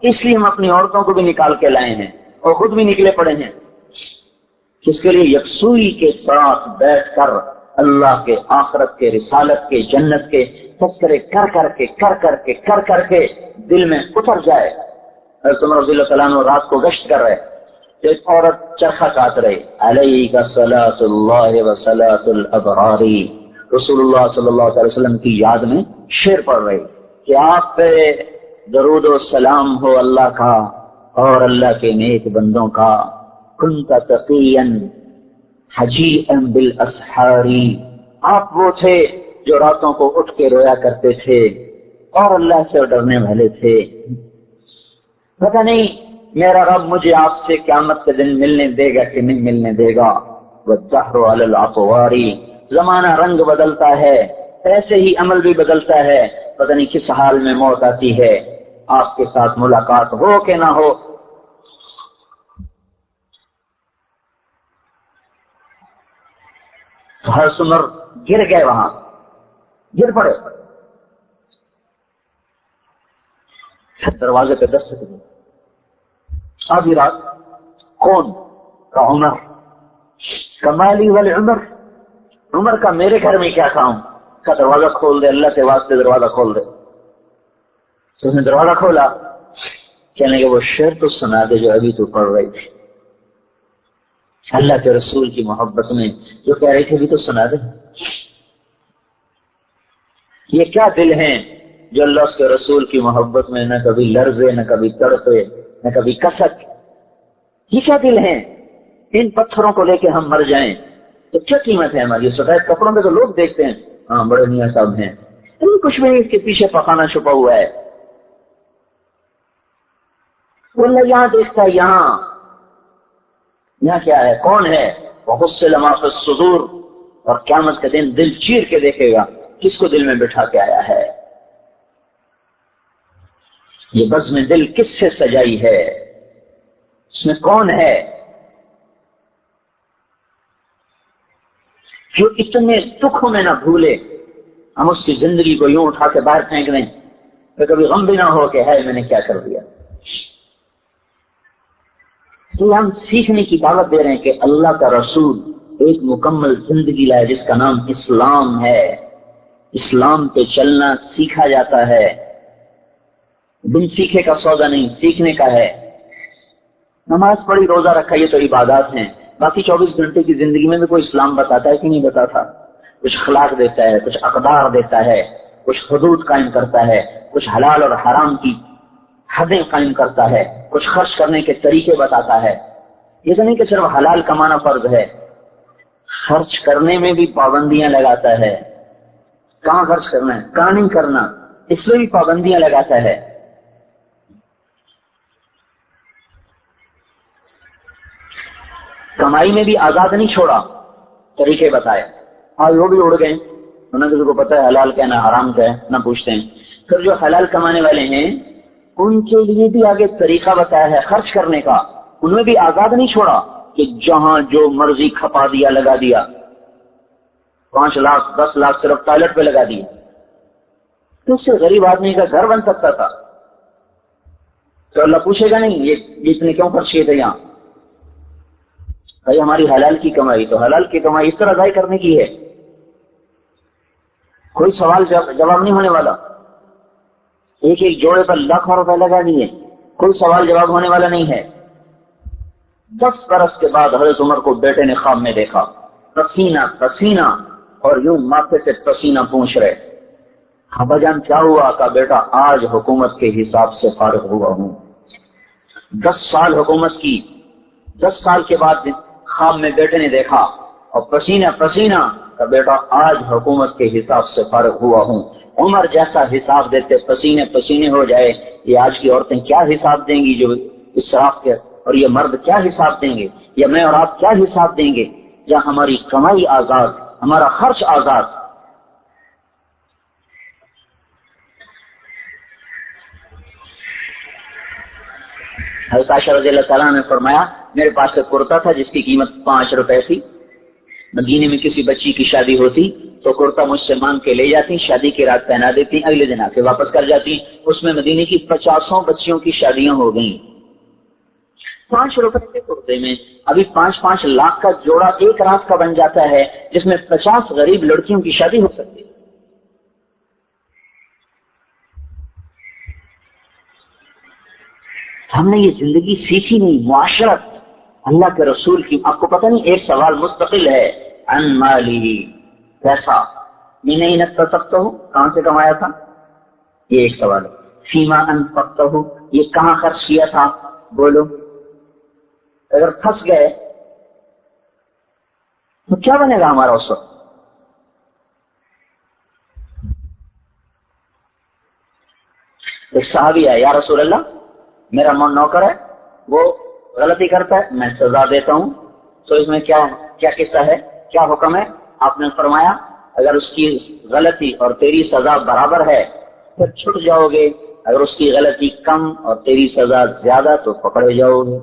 اس لیے ہم اپنی عورتوں کو بھی نکال کے لائے ہیں اور خود بھی نکلے پڑے ہیں، جس کے لیے یکسوئی کے ساتھ بیٹھ کر اللہ کے، آخرت کے، رسالت کے، جنت کے تذکرے کر کر کے دل میں اتر جائے۔ حضرت عمر رضی اللہ تعالیٰ عنہ رات کو گشت کر رہے، ایک عورت چرخہ کاٹ رہی، علیک صلاۃ اللہ و صلاۃ الابرار، رسول اللہ صلی اللہ علیہ وسلم کی یاد میں شعر پڑھ رہی کہ آپ پہ درود و سلام ہو اللہ کا اور اللہ کے نیک بندوں کا، کنت تقیا حجیئا بالاسحار، آپ وہ تھے جو راتوں کو اٹھ کے رویا کرتے تھے اور اللہ سے ڈرنے والے تھے۔ پتہ نہیں میرا رب مجھے آپ سے قیامت کے دن ملنے دے گا کہ نہیں ملنے دے گا۔ والدہر علی الاطوار، زمانہ رنگ بدلتا ہے، ایسے ہی عمل بھی بدلتا ہے، پتہ نہیں کس حال میں موت آتی ہے، آپ کے ساتھ ملاقات ہو کہ نہ ہو۔ ہر سمر گر گئے، وہاں گر پڑے، دروازے پہ دستک دی، آدھی رات، کون؟ کا عمر، کمالی والے عمر کا میرے گھر میں کیا کام؟ کا دروازہ کھول دے، اللہ کے واسطے دروازہ کھول دے۔ تو اس نے دروازہ کھولا، کہنے کہ وہ شعر تو سنا دے جو ابھی تو پڑھ رہی تھی، اللہ کے رسول کی محبت میں جو کہہ رہی تھی ابھی تو سنا دے۔ یہ کیا دل ہیں جو اللہ اس کے رسول کی محبت میں نہ کبھی لرزے، نہ کبھی تڑپے، نہ کبھی کسک؟ یہ کیا دل ہیں؟ ان پتھروں کو لے کے ہم مر جائیں تو کیا قیمت ہے ہماری؟ سفید کپڑوں میں تو لوگ دیکھتے ہیں ہاں بڑے میاں صاحب ہیں، کچھ بھی نہیں، اس کے پیچھے پخانا چھپا ہوا ہے۔ اللہ یہاں دیکھتا ہے، یہاں کیا ہے، کون ہے؟ وحصل ما فی الصدور، اور قیامت کے دن دل چیر کے دیکھے گا کس کو دل میں بٹھا کے آیا ہے، یہ بزم دل کس سے سجائی ہے، اس میں کون ہے جو اتنے دکھوں میں نہ بھولے، ہم اس کی زندگی کو یوں اٹھا کے باہر پھینک دیں تو کبھی غم بھی نہ ہو کہ ہے میں نے کیا کر دیا۔ تو ہم سیکھنے کی دعوت دے رہے ہیں کہ اللہ کا رسول ایک مکمل زندگی لائے جس کا نام اسلام ہے، اسلام پہ چلنا سیکھا جاتا ہے، بن سیکھے کا سودا نہیں، سیکھنے کا ہے۔ نماز پڑھی، روزہ رکھا، یہ تو عبادات ہیں۔ باقی 24 گھنٹے کی زندگی میں بھی کوئی اسلام بتاتا ہے کہ نہیں بتاتا؟ کچھ اخلاق دیتا ہے، کچھ اقدار دیتا ہے، کچھ حدود قائم کرتا ہے، کچھ حلال اور حرام کی حدیں قائم کرتا ہے، کچھ خرچ کرنے کے طریقے بتاتا ہے۔ یہ تو نہیں کہ صرف حلال کمانا فرض ہے، خرچ کرنے میں بھی پابندیاں لگاتا ہے۔ کہاں خرچ کرنا ہے، کہاں نہیں کرنا، اس میں بھی پابندیاں لگاتا ہے۔ کمائی میں بھی آزاد نہیں چھوڑا، طریقے بتائے۔ آج وہ بھی اڑ گئے، انہیں کسی کو پتہ ہے حلال کیا نہ حرام کیا ہے، نہ پوچھتے ہیں۔ پھر جو حلال کمانے والے ہیں ان کے لیے بھی آگے طریقہ بتایا ہے خرچ کرنے کا، ان میں بھی آزاد نہیں چھوڑا کہ جہاں جو مرضی کھپا دیا، لگا دیا۔ 5 لاکھ 10 لاکھ صرف ٹوائلٹ پہ لگا دیے، تو اس سے غریب آدمی کا گھر بن سکتا تھا۔ تو اللہ پوچھے گا نہیں یہ اتنے کیوں خرچ کیے تھے یہاں؟ بھائی ہماری حلال کی کمائی، تو حلال کی کمائی اس طرح ضائع کرنے کی ہے، کوئی سوال جواب نہیں ہونے والا۔ ایک ایک جوڑے پر لاکھوں روپے لگا دیے، کوئی سوال جواب ہونے والا نہیں ہے۔ 10 برس کے بعد حضرت عمر کو بیٹے نے خواب میں دیکھا، پسینہ پسینہ، اور یوں ماتھے سے پسینہ پونچھ رہے۔ ابا جان کیا ہوا؟ کہا بیٹا آج حکومت کے حساب سے فارغ ہوا ہوں۔ 10 سال حکومت کی، 10 سال کے بعد خواب میں بیٹے نے دیکھا اور پسینہ پسینہ، کہا بیٹا آج حکومت کے حساب سے فارغ ہوا ہوں۔ عمر جیسا حساب دیتے پسینے پسینے ہو جائے، یہ آج کی عورتیں کیا حساب دیں گی جو اسراف کے، اور یہ مرد کیا حساب دیں گے، یا میں اور آپ کیا حساب دیں گے؟ جہاں ہماری کمائی آزاد، ہمارا خرچ آزاد۔ حضرت عائشہ رضی اللہ تعالیٰ نے فرمایا میرے پاس ایک کرتا تھا جس کی قیمت 5 روپے تھی۔ مدینے میں کسی بچی کی شادی ہوتی تو کرتا مجھ سے مانگ کے لے جاتی، شادی کی رات پہنا دیتی، اگلے دن آ کے واپس کر جاتی۔ اس میں مدینے کی 50 بچیوں کی شادیاں ہو گئیں 5 روپے کے کرتے میں۔ ابھی 5-5 لاکھ کا جوڑا ایک رات کا بن جاتا ہے، جس میں 50 غریب لڑکیوں کی شادی ہو سکتی ہے۔ ہم نے یہ زندگی سیکھی نہیں، معاشرت اللہ کے رسول کی۔ آپ کو پتہ نہیں ایک سوال مستقل ہے، ان مالی، پیسہ من این اکتسبتہ، کہاں سے کمایا تھا، یہ ایک سوال ہے۔ فیما انفقتہ، یہ کہاں خرچ کیا تھا، بولو۔ اگر پھنس گئے تو کیا بنے گا ہمارا اس وقت؟ ایک صحابی ہے، یا رسول اللہ میرا نوکر ہے، وہ غلطی کرتا ہے، میں سزا دیتا ہوں، تو اس میں کیا قصہ ہے، کیا حکم ہے؟ آپ نے فرمایا اگر اس کی غلطی اور تیری سزا برابر ہے پھر چھٹ جاؤ گے، اگر اس کی غلطی کم اور تیری سزا زیادہ تو پکڑے جاؤ گے۔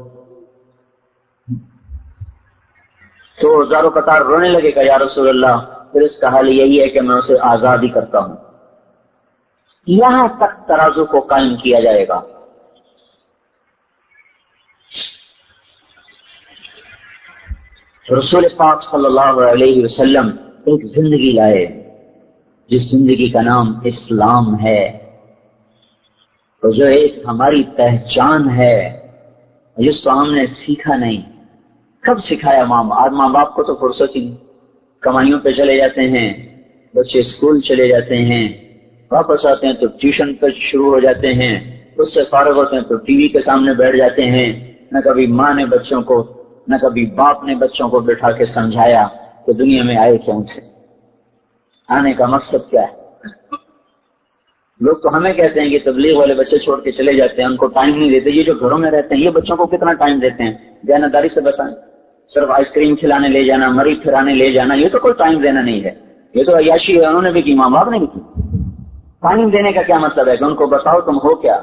تو زارو قطار رونے لگے گا، یا رسول اللہ پھر اس کا حل یہی ہے کہ میں اسے آزاد ہی کرتا ہوں۔ یہاں تک ترازو کو قائم کیا جائے گا۔ رسول پاک صلی اللہ علیہ وسلم ایک زندگی لائے جس زندگی کا نام اسلام ہے، اور جو ایک ہماری پہچان ہے، جس کو ہم نے سیکھا نہیں۔ کب سکھایا ماں باپ کو؟ تو فرصت ہی نہیں، کمائیوں پہ چلے جاتے ہیں، بچے اسکول چلے جاتے ہیں، واپس آتے ہیں تو ٹیوشن پہ شروع ہو جاتے ہیں، اس سے فارغ ہوتے ہیں تو ٹی وی کے سامنے بیٹھ جاتے ہیں۔ نہ کبھی ماں نے بچوں کو، نہ کبھی باپ نے بچوں کو بٹھا کے سمجھایا کہ دنیا میں آئے کیوں سے، آنے کا مقصد کیا ہے۔ لوگ تو ہمیں کہتے ہیں کہ تبلیغ والے بچے چھوڑ کے چلے جاتے ہیں، ان کو ٹائم نہیں دیتے۔ یہ جو گھروں میں رہتے ہیں یہ بچوں کو کتنا ٹائم دیتے ہیں؟ دیانتداری سے بتائیں۔ صرف آئس کریم کھلانے لے جانا، مری پھرانے لے جانا، یہ تو کوئی ٹائم دینا نہیں ہے، یہ تو عیاشی ہے۔ انہوں نے بھی کی، ماں باپ نے بھی کی۔ ٹائم دینے کا کیا مطلب ہے کہ ان کو بتاؤ تم ہو کیا،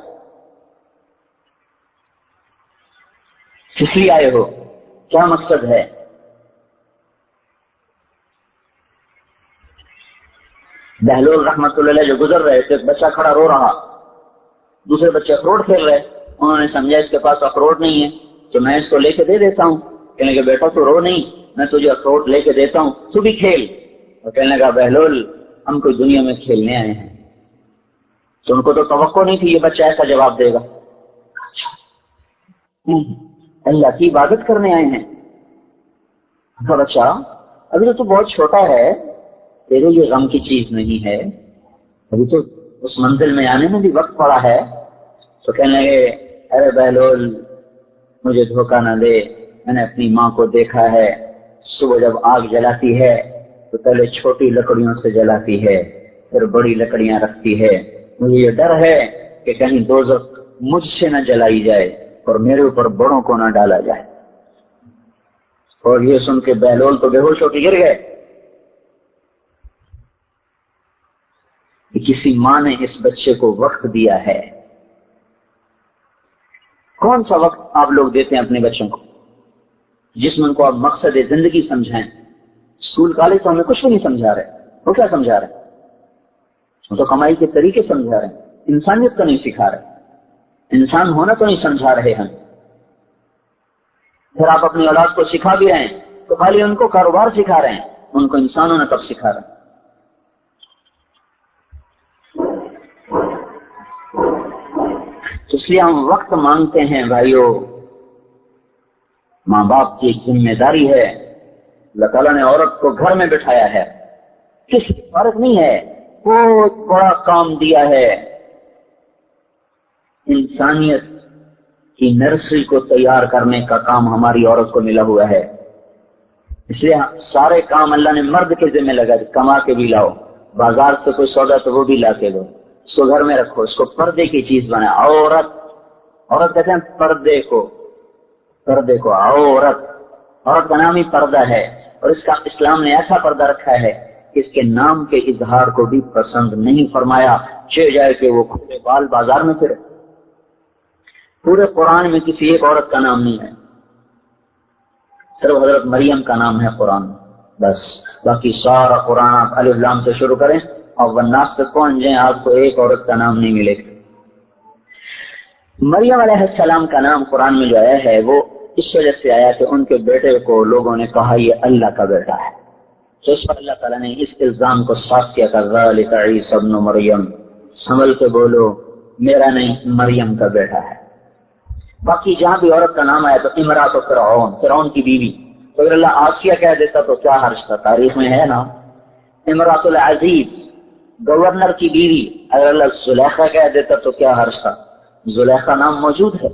کس لیے آئے ہو، کیا مقصد ہے۔ بہلول رحمت اللہ علیہ جو گزر رہے تھے، بچہ کھڑا رو رہا، دوسرے بچے اخروٹ کھیل رہے، انہوں نے سمجھا اس کے پاس اخروٹ نہیں ہے تو میں اس کو لے کے دے دیتا ہوں۔ کہنے لگے بیٹا تو رو نہیں، میں تجھے اخروٹ لے کے دیتا ہوں، تو بھی کھیل۔ اور کہنے لگا بہلول ہم کوئی دنیا میں کھیلنے آئے ہیں. تو ان کو تو توقع نہیں تھی یہ بچہ ایسا جواب دے گا. اللہ کی عبادت کرنے آئے ہیں. بچہ ابھی تو بہت چھوٹا ہے، تیرے یہ غم کی چیز نہیں ہے، ابھی تو اس منزل میں آنے میں بھی وقت پڑا ہے. تو کہنے لگے ارے بہلول مجھے دھوکہ نہ دے، میں نے اپنی ماں کو دیکھا ہے صبح جب آگ جلاتی ہے تو پہلے چھوٹی لکڑیوں سے جلاتی ہے پھر بڑی لکڑیاں رکھتی ہے. مجھے یہ ڈر ہے کہ کہیں دوزخ مجھ سے نہ جلائی جائے اور میرے اوپر بڑوں کو نہ ڈالا جائے. اور یہ سن کے بہلول تو بے ہوش ہو کے گر گئے. کسی ماں نے اس بچے کو وقت دیا ہے. کون سا وقت آپ لوگ دیتے ہیں اپنے بچوں کو جس میں ان کو آپ مقصد زندگی سمجھائیں؟ اسکول کالج تو ہمیں کچھ بھی نہیں سمجھا رہے. وہ کیا سمجھا رہے؟ وہ تو کمائی کے طریقے سمجھا رہے ہیں، انسانیت تو نہیں سکھا رہے، انسان ہونا تو نہیں سمجھا رہے ہم. پھر آپ اپنی اولاد کو سکھا بھی رہے ہیں تو خالی ان کو کاروبار سکھا رہے ہیں، ان کو انسان ہونا کب سکھا رہے ہیں؟ تو اس لیے ہم وقت مانگتے ہیں بھائیوں. ماں باپ کی ایک ذمہ داری ہے. اللہ تعالیٰ نے عورت کو گھر میں بٹھایا ہے، کسی فرق نہیں ہے، بہت بڑا کام دیا ہے. انسانیت کی نرسری کو تیار کرنے کا کام ہماری عورت کو ملا ہوا ہے. اس لیے سارے کام اللہ نے مرد کے ذمہ لگا دی. کما کے بھی لاؤ، بازار سے کوئی سودا تو وہ بھی لا کے دو، اس کو گھر میں رکھو، اس کو پردے کی چیز بنائے. عورت کہتے ہیں پردے کو عورت کا نام ہی پردہ ہے. اور اس کا اسلام نے ایسا پردہ رکھا ہے کہ اس کے نام کے اظہار کو بھی پسند نہیں فرمایا. چہ جائے کہ وہ کھلے بال بازار میں پھرے. پورے قرآن میں کسی ایک عورت کا نام نہیں ہے، صرف حضرت مریم کا نام ہے قرآن بس. باقی سارا قرآن آپ الف لام سے شروع کریں اور والناس تک پہنچ جائیں، آپ کو ایک عورت کا نام نہیں ملے گا. مریم علیہ السلام کا نام قرآن میں جو آیا ہے وہ اس وجہ سے آیا کہ ان کے بیٹے کو لوگوں نے کہا یہ اللہ کا بیٹا ہے. تو اس پر اللہ تعالیٰ نے اس الزام کو صاف کیا. ذالک عیسی ابن مریم، سنبھل کے بولو میرا نہیں مریم کا بیٹا ہے. باقی جہاں بھی عورت کا نام آیا تو امرأۃ فرعون کی بیوی. تو اگر اللہ آسیہ کہہ دیتا تو کیا حرج تھا؟ تاریخ میں ہے نا. امرأۃ العزیز گورنر کی بیوی، اگر اللہ زلیخا کہہ دیتا تو کیا حرج تھا؟ زلیخا نام موجود ہے.